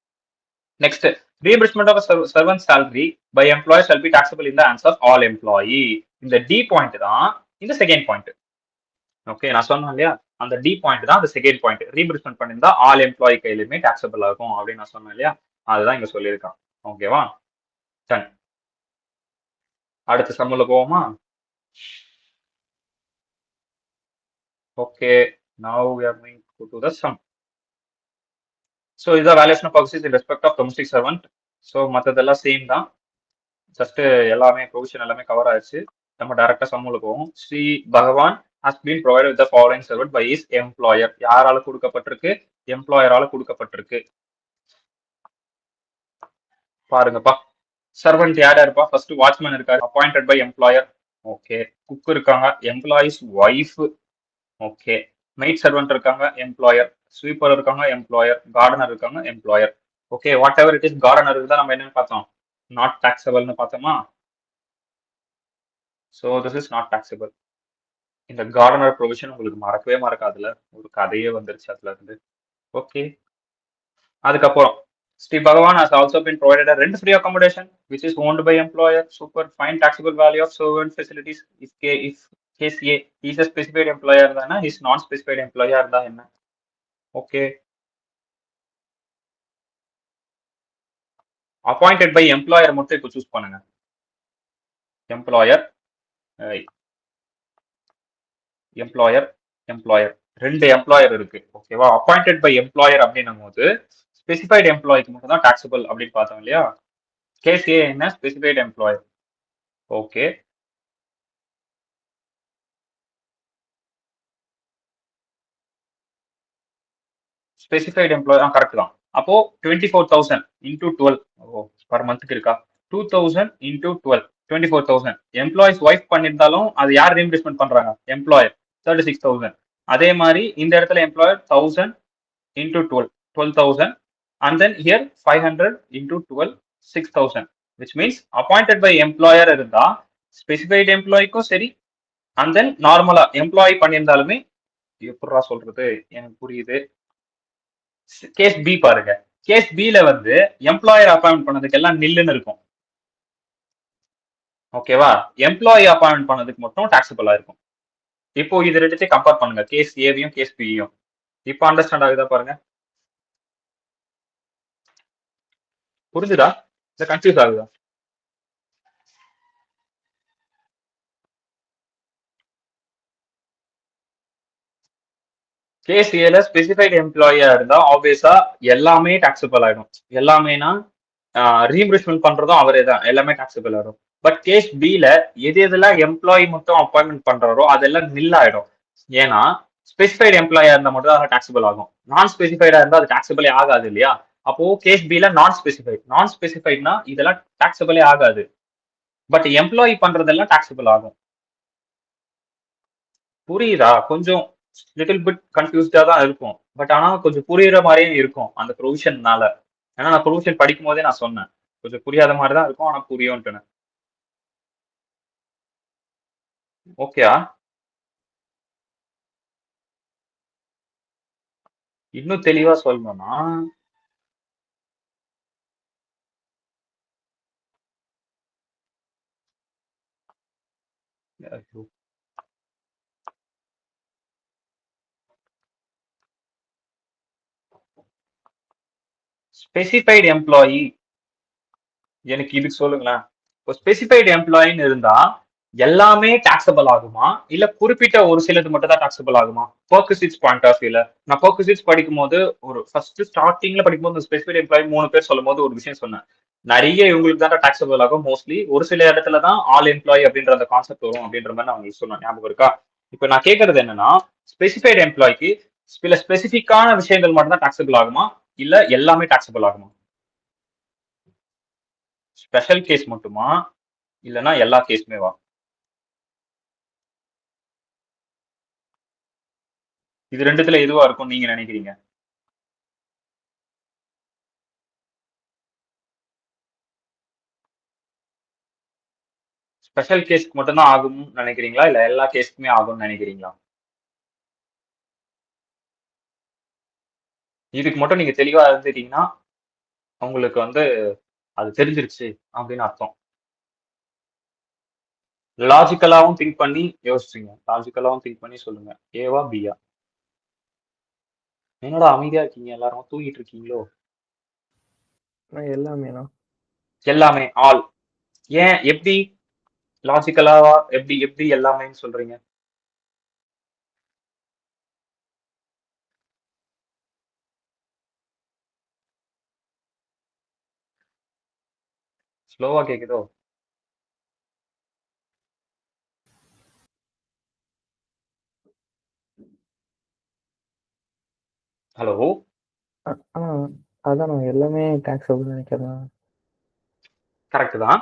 Next, reimbursement of a servant salary by employer shall be taxable in the hands of all employee. இந்த D பாயிண்ட் தான் இந்த செகண்ட் பாயிண்ட். ஓகே நான் சொன்னேன் இல்லையா அந்த டி பாயிண்ட் தான் அந்த செகண்ட் பாயிண்ட். ரீஇம்பர்ஸ்மெண்ட் பண்ணியிருந்தா ஆல் எம்ப்ளாயி கையிலுமே டாக்ஸபிள் ஆகும் அப்படின்னு நான் சொன்னேன் இல்லையா அதுதான் இங்க சொல்லியிருக்கான். ஓகேவா? டன். அடுத்த சம்முல போவோமா? Okay now we are going to do the sum. So இதான் valuation of purposes in respect of domestic servant. So மற்றதெல்லாம் சேம் தான். ஜஸ்ட் எல்லாமே ப்ரொவிஷன் எல்லாமே கவர் ஆயிடுச்சு. நம்ம டைரக்டா சம்முல போவோம். ஸ்ரீ பகவான் has been provided with the following servant by his employer. யாரால கொடுக்கப்பட்டிருக்கு? எம்ப்ளாயரால கொடுக்கப்பட்டிருக்கு. பாருங்கப்பா. சர்வெண்ட் யாரா இருப்பா? ஃபர்ஸ்ட் வாட்ச்மேன் இருக்காரு. Appointed by employer. Okay. Cook இருக்காங்க. Employee's wife. Okay. Maid servant இருக்காங்க. எம்ப்ளாயர். ஸ்வீப்பர் இருக்காங்க. எம்ப்ளாயர். கார்டனர் இருக்காங்க. Employer. Okay whatever it is கார்டனருக்கு தான் நம்ம என்னன்னு பார்த்தோம் நாட் டாக்ஸபிள்னு பார்த்தோமா? So this is not taxable. இந்த கார்டனர் ப்ரொவிஷன் உங்களுக்கு மறக்கவே மறக்காதுல ஒரு கதையே வந்துருச்சு அதுல இருந்து. ஓகே. அதுக்கப்புறம் ஸ்ரீ பகவான் has also been provided a rent free accommodation which is owned by employer. Super fine taxable value of servant facilities if case A is a specified employer இருந்தா is non specified employer இருந்தா என்ன? Okay. appointed by employer மட்டும் இப்போ choose பண்ணுங்க. Employer employer employer ரெண்டு employer இருக்கு. ஓகேவா? Appointed by employer அப்படின்னும் போது ஸ்பெசிஃபைட் எம்ப்ளாய்க்கு மட்டும் தான் டாக்ஸபிள் அப்படின்னு பார்த்தோம் இல்லையா? கேஸ் ஏ என்ன? Specified employer. Okay. Specified employee correct தான். அப்போ 24,000 இன்டூ 12 பர் மந்த்துக்கு இருக்கா 2,000 இன்டூ 12 24,000 எம்ப்ளாயிஸ் ஒய்ஃப் பண்ணியிருந்தாலும் அது யார் ரீஇம்பர்ஸ்மெண்ட் பண்றாங்க எம்ப்ளாயர் 36,000 அதே மாதிரி இந்த இடத்துல employer 1,000 into 12,000 and then here 500 into 12 6,000 which means appointed by employer இருந்தா specified employeeக்கும் சரி and then நார்மலா எம்ப்ளாயி பண்ணியிருந்தாலுமே எப்படா சொல்றது எனக்கு புரியுது கேஸ் பி பாருங்க கேஸ் பில வந்து எம்ப்ளாயர் அப்பாயின்ட் பண்ணதுக்கு எல்லாம் நில்லுன்னு இருக்கும் ஓகேவா எம்ப்ளாயி அப்பாயின்ட் பண்ணதுக்கு மட்டும் டாக்ஸபிளா இருக்கும் இப்போ இது ரெண்டுத்தையும் கம்பேர் பண்ணுங்க கேஸ் ஏவையும் கேஸ் பியும் இப்போ அண்டர்ஸ்டாண்ட் ஆகுதா பாருங்க புரிஞ்சுதா இல்ல கன்ஃபியூஸ் ஆகுதா கேஸ் ஏல ஸ்பெசிஃபைட் எம்ப்ளாயியா இருந்தா ஆப்வியஸா எல்லாமே டாக்ஸபிள் ஆயிடும் எல்லாமேனா ரீஇம்பர்ஸ்மெண்ட் பண்றதும் அவரே தான் எல்லாமே டாக்ஸபிள் ஆயிடும் பட் கேஸ் பில எது எதெல்லாம் எம்ப்ளாயி மட்டும் அப்பாயின்மெண்ட் பண்றாரோ அதெல்லாம் நில் ஆயிடும் ஏன்னா ஸ்பெசிஃபைட் எம்ப்ளாயா இருந்தா மட்டும் தான் டாக்ஸபிள் ஆகும் நான் ஸ்பெசிஃபைடா இருந்தா அது டாக்ஸபிளே ஆகாது இல்லையா அப்போ கேஸ் பில நான் ஸ்பெசிஃபைட்னா இதெல்லாம் டாக்ஸபிளே ஆகாது பட் எம்ப்ளாயி பண்றதெல்லாம் டாக்ஸபிள் ஆகும் புரியுதா கொஞ்சம் லிட்டில் பிட் கன்ஃபியூஸ்டா தான் இருக்கும் பட் ஆனா கொஞ்சம் புரியுற மாதிரியும் இருக்கும் அந்த ப்ரொவிஷன்னால ஏன்னா நான் ப்ரொவிஷன் படிக்கும் போதே நான் சொன்னேன் கொஞ்சம் புரியாத மாதிரி தான் இருக்கும் ஆனா புரியும்ட்டு ஓகேயா இன்னும் தெளிவா சொல்லணும்னா ஸ்பெசிஃபைடு எம்ப்ளாயி எனக்கு இதுக்கு சொல்லுங்களேன் இப்போ ஸ்பெசிஃபைடு எம்ப்ளாயின்னு இருந்தா எல்லாமே டாக்ஸபிள் ஆகுமா இல்ல குறிப்பிட்ட ஒரு சிலது மட்டும் தான் டாக்ஸபிள் ஆகுமா பர்குசிட்ஸ் பாயிண்ட் ஆஃப் வியூல நான் பர்குசிட்ஸ் படிக்கும் போது ஒரு ஃபர்ஸ்ட் ஸ்டார்டிங்ல படிக்கும்போது ஸ்பெசிஃபைட் எம்ப்ளாயி 3 பேர் சொல்லும் போது ஒரு விஷயம் சொன்னேன் நிறைய இவங்களுக்கு தான் டாக்ஸபிள் ஆகும் மோஸ்ட்லி ஒரு சில இடத்துல தான் ஆல் எம்ப்ளாயி அப்படின்ற அந்த கான்செப்ட் வரும் அப்படின்ற மாதிரி நான் உங்களுக்கு சொன்னேன் ஞாபகம் இருக்கா இப்போ நான் கேட்கறது என்னன்னா ஸ்பெசிஃபைட் எம்ப்ளாய்க்கு சில ஸ்பெசிஃபிக்கான விஷயங்கள் மட்டும் தான் டாக்ஸபிள் ஆகுமா இல்ல எல்லாமே டாக்ஸபிள் ஆகுமா ஸ்பெஷல் கேஸ் மட்டுமா இல்லைன்னா எல்லா கேஸுமே வா இது ரெண்டுத்துல எதுவா இருக்கும் நீங்க நினைக்கிறீங்க ஸ்பெஷல் கேஸ்க்கு மட்டும்தான் ஆகும்னு நினைக்கிறீங்களா இல்ல எல்லா கேஸ்க்குமே ஆகும்னு நினைக்கிறீங்களா இதுக்கு மட்டும் நீங்க தெளிவா இருந்துட்டீங்கன்னா உங்களுக்கு வந்து அது தெரிஞ்சிருச்சு அப்படின்னு அர்த்தம் லாஜிக்கலாவும் திங்க் பண்ணி யோசிச்சுங்க லாஜிக்கலாவும் திங்க் பண்ணி சொல்லுங்க ஏவா பியா என்னோட அமைதியா இருக்கீங்க எல்லாரும் தூங்கிட்டு இருக்கீங்களோ எல்லாமேனா எல்லாமே ஆல் ஏன் எப்படி லாஜிக்கலாவா எப்படி எப்படி எல்லாமேன்னு சொல்றீங்க ஸ்லோவா கேக்குதோ ஹலோ அதான் நான் எல்லாமே டாக்ஸபிள் நினைக்கிறேன் கரெக்ட் தான்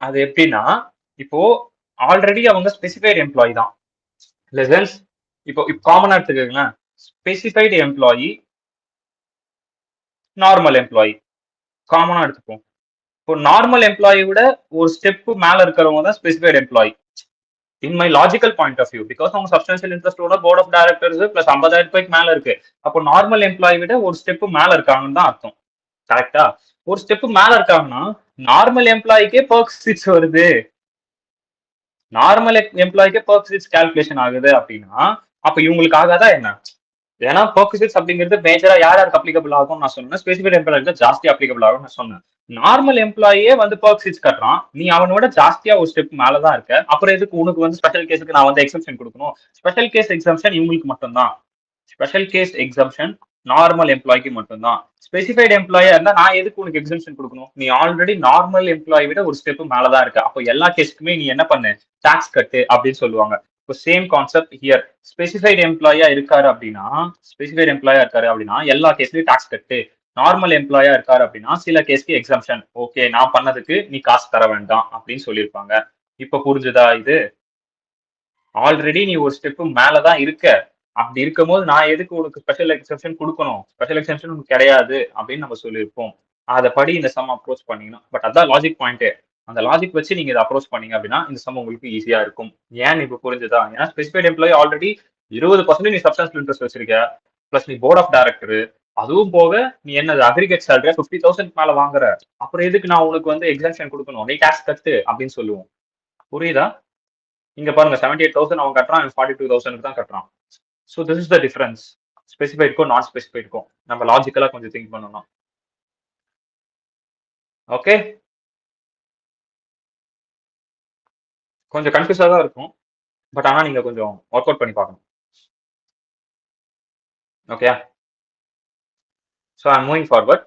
அது எப்படின்னா இப்போ ஆல்ரெடி அவங்க ஸ்பெசிஃபைடு எம்ப்ளாயி தான் லெசன்ஸ் இப்போ காமனா எடுத்துக்கோங்களேன் ஸ்பெசிஃபைடு எம்ப்ளாயி நார்மல் எம்ப்ளாயி காமனா எடுத்துப்போம் இப்போ நார்மல் எம்ப்ளாயி விட ஒரு ஸ்டெப் மேல இருக்கிறவங்க தான் specified employee in my logical point of view because அவங்க சப்ஸ்டன்ஷியல் இன்ட்ரெஸ்டோட போர்ட் ஆஃப் டைரக்டர்ஸ் பிளஸ் 50,000 ரூபாய்க்கு மேல இருக்கு அப்போ நார்மல் எம்ப்ளாயி விட ஒரு ஸ்டெப் மேல இருக்காங்கன்னு தான் அர்த்தம் கரெக்டா ஒரு ஸ்டெப் மேல இருக்காங்கன்னா நார்மல் எம்ப்ளாய்க்கே பர்க்ஸ் வருது நார்மல் எம்ப்ளாய்க்கே பர்க்ஸ் கால்குலேஷன் ஆகுது அப்படின்னா அப்ப இவங்களுக்கு ஆகாதா என்ன ஏன்னா பர்க்ஸ் அப்படிங்கிறது மேஜரா யாருக்கு அப்ளிகபிள் ஆகும் நான் சொன்னேன் ஸ்பெசிஃபைட் எம்ப்ளாய்க்கு ஜாஸ்தி அப்ளிகபிள் ஆகும் நான் சொன்னேன் நார்மல் எம்ப்ளாயே வந்து பர்க்ஸ் கட்டுறான் நீ அவனோட ஜாஸ்தியா ஒரு ஸ்டெப் மேலதான் இருக்க அப்புறம் எதுக்கு உனக்கு வந்து ஸ்பெஷல் கேஸுக்கு நான் வந்து எக்ஸம்ஷன் கொடுக்கணும் ஸ்பெஷல் கேஸ் எக்ஸம்ஷன் இவங்களுக்கு மட்டும்தான் ஸ்பெஷல் கேஸ் எக்ஸம்ஷன் நார்மல் எம்ப்ளாய்க்கு மட்டும்தான் ஸ்பெசிஃபைட் எம்ப்ளாயா இருந்தா நான் எதுக்கு உனக்கு எக்ஸம்ஷன் கொடுக்கணும் நீ ஆல்ரெடி நார்மல் எம்ப்ளாயி விட ஒரு ஸ்டெப் மேலதான் இருக்க அப்போ எல்லா கேஸ்க்குமே நீ என்ன பண்ணு டாக்ஸ் கட்டு அப்படின்னு சொல்லுவாங்க இப்போ சேம் கான்செப்ட் ஹியர் ஸ்பெசிஃபைட் எம்ப்ளாயா இருக்காரு அப்படின்னா எல்லா கேஸ்லயும் டாக்ஸ் கட்டு நார்மல் எம்ப்ளாயா இருக்காரு அப்படின்னா சில கேஸ்க்கு எக்ஸம்ஷன். ஓகே, நான் பண்ணதுக்கு நீ காசு தர வேண்டாம் அப்படின்னு சொல்லியிருப்பாங்க. இப்ப புரிஞ்சுதா இது? ஆல்ரெடி நீ ஒரு ஸ்டெப் மேலதான் இருக்க. அப்படி இருக்கும்போது நான் எதுக்கு உனக்கு ஸ்பெஷல் எக்ஸெப்ஷன் கொடுக்கணும்? ஸ்பெஷல் எக்ஸெப்ஷன் உனக்கு கிடையாது அப்படின்னு நம்ம சொல்லியிருப்போம். அதை படி இந்த சம் அப்ரோச் பண்ணீங்கன்னா, பட் அதான் லாஜிக் பாயிண்ட். அந்த லாஜிக் வச்சு நீங்க இதை அப்ரோச் பண்ணீங்க அப்படின்னா இந்த சம் உங்களுக்கு ஈஸியா இருக்கும். ஏன் இப்ப புரிஞ்சுதா? ஏன்னா ஸ்பெசிஃபைட் எம்ப்ளாயி ஆல்ரெடி 20% நீ சப்ஸ்டன்ஸ் இன்ட்ரெஸ்ட் வச்சிருக்க, பிளஸ் நீ போர்ட் ஆஃப் டைரக்டர், அதுவும் போக நீ என்னது அக்ரிகேட் சேலரி 50,000 மேல வாங்குற, அப்புறம் எதுக்கு நான் உனக்கு வந்து எக்ஸாம்ஷன் கொடுக்கணும்? நீ டாக்ஸ் கட்டு அப்படின்னு சொல்லுவோம். புரியுதா? இங்க பாருங்க 78,000 அவன் கட்டுறான், 42,000 தான் கட்டுறான். So this is the difference ஸ்பெசிஃபைட்க்கும் நான் ஸ்பெசிஃபைட்க்கும். நம்ம லாஜிக்கலா கொஞ்சம் திங்க் பண்ணணும். ஓகே, கொஞ்சம் கன்ஃபியூஸா தான் இருக்கும், பட் ஆனா நீங்க கொஞ்சம் ஒர்க் அவுட் பண்ணி பார்க்கணும். Okay, so I moving forward.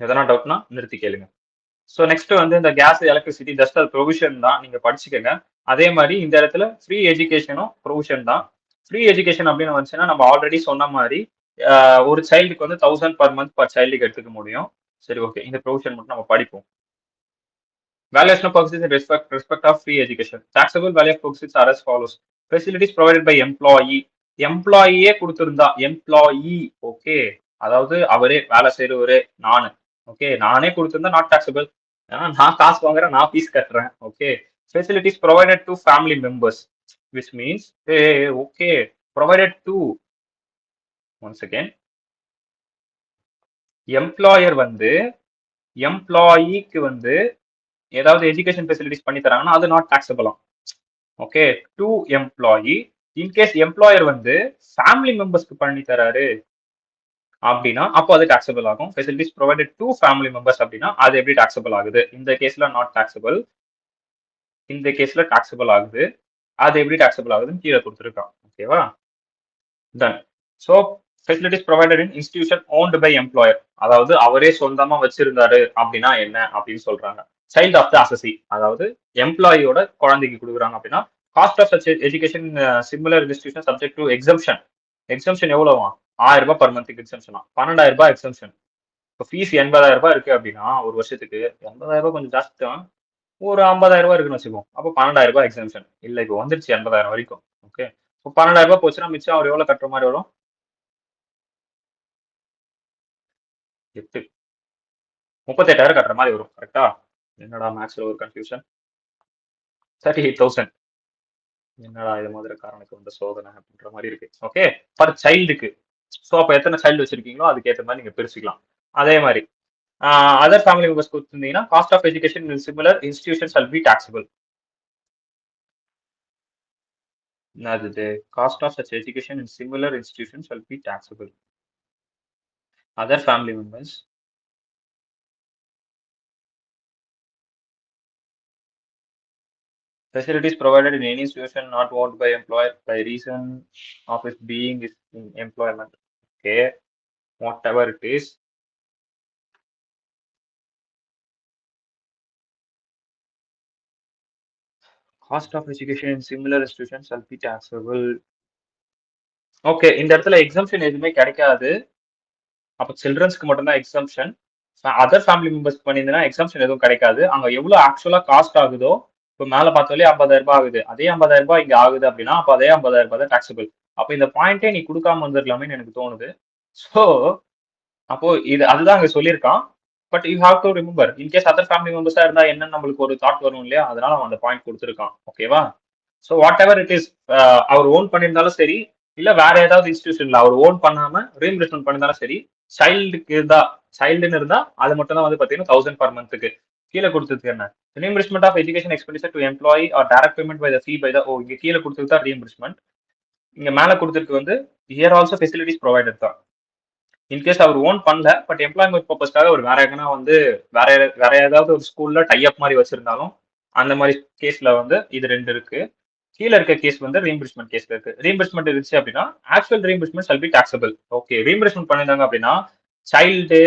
எதனா டவுட்னா நிறுத்தி கேளுங்க. ஸோ நெக்ஸ்ட் வந்து இந்த கேஸ் எலக்ட்ரிசிட்டி ஜஸ்ட் அது ப்ரொவிஷன் தான், நீங்க படிச்சுக்கோங்க. அதே மாதிரி இந்த இடத்துல ஃப்ரீ எஜுகேஷனும் ப்ரொவிஷன் தான். ஃப்ரீ எஜுகேஷன் அப்படின்னு வந்துச்சுன்னா நம்ம ஆல்ரெடி சொன்ன மாதிரி ஒரு சைல்டுக்கு வந்து 1000 per month per சைல்டுக்கு எடுத்துக்க முடியும். சரி, ஓகே, இந்த ப்ரொவிஷன் மட்டும் நம்ம படிப்போம். Valuation of purposes in respect of free education. Taxable value of purposes are as follows. Facilities provided by employee. எம்ப்ளாயியே கொடுத்திருந்தா, எம்ப்ளாயி, ஓகே, அதாவது அவரே வேலை செய்யறவரே, நானு, ஓகே, நானே கொடுத்திருந்தா நாட் டாக்ஸபிள். ஏன்னா நான் காசு வாங்குறேன், நான் ஃபீஸ் கட்டுறேன். Okay, facilities provided to family members, which means okay, provided to, once again, employer வந்து எம்ப்ளாயிக்கு வந்து ஏதாவது எஜுகேஷன் ஃபெசிலிட்டிஸ் பண்ணி தராங்கன்னா அது நாட் டாக்ஸபிளாம். Okay, to employee. In case employer வந்து ஃபேமிலி மெம்பர்ஸ்க்கு பண்ணி தராரு அப்படின்னா அப்போ அது டாக்ஸபிள் ஆகும். Facilities provided to family members அப்படின்னா அது எப்படி டாக்ஸபிள் ஆகுது? இந்த கேஸ்ல நாட் டாக்ஸபிள், இந்த கேஸ்ல டாக்ஸபிள் ஆகுது. அது எப்படி டாக்ஸபிள் ஆகுதுன்னு கீழே கொடுத்துருக்கான். ஓகேவா? Done. So facilities provided in institution owned by employer, அதாவது அவரே சொந்தமா வச்சிருந்தாரு அப்படின்னா என்ன அப்படின்னு சொல்றாங்க. சைல்ட் ஆஃப் த அசசி, அதாவது எம்ப்ளாயியோட குழந்தைக்கு கொடுக்குறாங்க அப்படின்னா cost of such education similar institution subject to exemption. Exemption எவ்வளவா? 1000 ரூபாய் பர் மந்த்துக்கு எக்ஸம்ஷனா, 12,000 ரூபாய் எக்ஸம்ஷன். இப்போ ஃபீஸ் 80,000 ரூபாய் இருக்கு அப்படின்னா ஒரு வருஷத்துக்கு 80,000 ரூபாய் கொஞ்சம் ஜாஸ்தி தான். ஒரு 50,000 ரூபாய் இருக்குன்னு வச்சுக்கோம். அப்போ 12,000 ரூபாய் எக்ஸம்ஷன். இல்ல இப்போ வந்துருச்சு 80,000 வரைக்கும். ஓகே, இப்போ 12,000 ரூபாய் போச்சுன்னா மிச்சம் அவர் எவ்வளவு கட்டுற மாதிரி வரும்? 8, 38,000 கட்டுற மாதிரி வரும். கரெக்டா? என்னடா மேக்ஸ்ல ஒரு கன்ஃபியூஷன். 38,000. என்னடா இது மாதிரி காரனுக்கு வந்து சோதனை அப்படின்ற மாதிரி இருக்கு. Okay, per சைல்டுக்கு. ஸோ அப்போ எத்தனை சைல்டு வச்சிருக்கீங்களோ அதுக்கு ஏற்ற மாதிரி நீங்க பிரிச்சுக்கலாம். அதே மாதிரி அதர் ஃபேமிலி மெம்பர்ஸ் கொடுத்துருந்தீங்கன்னா cost of education in similar institutions shall be taxable. என்னது? Cost of such education in similar institutions shall be taxable. Other family members facilities provided in any institution not owned by employer by reason of its being is in employment. Okay, whatever it is. Cost of education in similar institutions shall be taxable. Okay, இந்த இடத்துல exemption எதுவுமே கிடைக்காது. அப்போ சில்ட்ரன்ஸ்க்கு மட்டும்தான் exemption. Other family members பண்ணியிருந்தா exemption எதுவும் கிடைக்காது. அங்க எவ்வளவு ஆக்சுவலா காஸ்ட் ஆகுதோ, இப்போ மேல பார்த்தாலே 50,000 ரூபாய் ஆகுது, அதே 50,000 ரூபாய் இங்க ஆகுது அப்படின்னா அப்போ அதே 50,000 ரூபாய் தான் டாக்ஸபிள். அப்போ இந்த பாயிண்டே நீ கொடுக்காம வந்துடலாமேன்னு எனக்கு தோணுது. ஸோ அப்போ இது அதுதான் அங்க சொல்லியிருக்கான். But you have to remember, in case other family மெம்பர்ஸா இருந்தா என்னன்னு நம்மளுக்கு ஒரு தாட் வரும் இல்லையா? அதனால அவன் அந்த பாயிண்ட் கொடுத்துருக்கான். ஓகேவா? So whatever it is, அவர் ஓன் பண்ணியிருந்தாலும் சரி, இல்ல வேற ஏதாவது இன்ஸ்டிடியூஷன்ல அவர் ஓன் பண்ணாம ரீஇம்பர்ஸ்மெண்ட் பண்ணியிருந்தாலும் சரி, சைல்டுக்கு இருந்தா, சைல்டுன்னு இருந்தா அது மட்டும் தான் வந்து பாத்தீங்கன்னா 1000 per monthக்கு கீழே கொடுத்ததுக்கு என்ன reimbursement of education expenditure to employee or direct payment by the fee by the, ஓ இங்க கீழே கொடுத்தது தான் ரீஇம்பர்ஸ்மெண்ட், இங்க மேல கொடுத்ததுக்கு வந்து ஹியர் ஆல்சோ ஃபெசிலிட்டிஸ் ப்ரொவைடட் தான். இன்கேஸ் அவர் ஓன் பண்ணல, பட் எம்ப்ளாய்மெண்ட் பர்பஸ்க்காக ஒரு வேற எங்கன்னா வந்து வேற வேற ஏதாவது ஒரு ஸ்கூல்ல டைப் மாதிரி வச்சிருந்தாலும் அந்த மாதிரி கேஸ்ல வந்து இது ரெண்டு இருக்கு. கீழே இருக்க கேஸ் வந்து ரீஇம்பர்ஸ்மெண்ட் கேஸ்ல இருக்கு. ரீஇம்பர்ஸ்மெண்ட் இருந்துச்சு அப்படின்னா actual reimbursement shall be taxable. Okay, reimbursement பண்ணிருந்தாங்க அப்படின்னா சைல்டு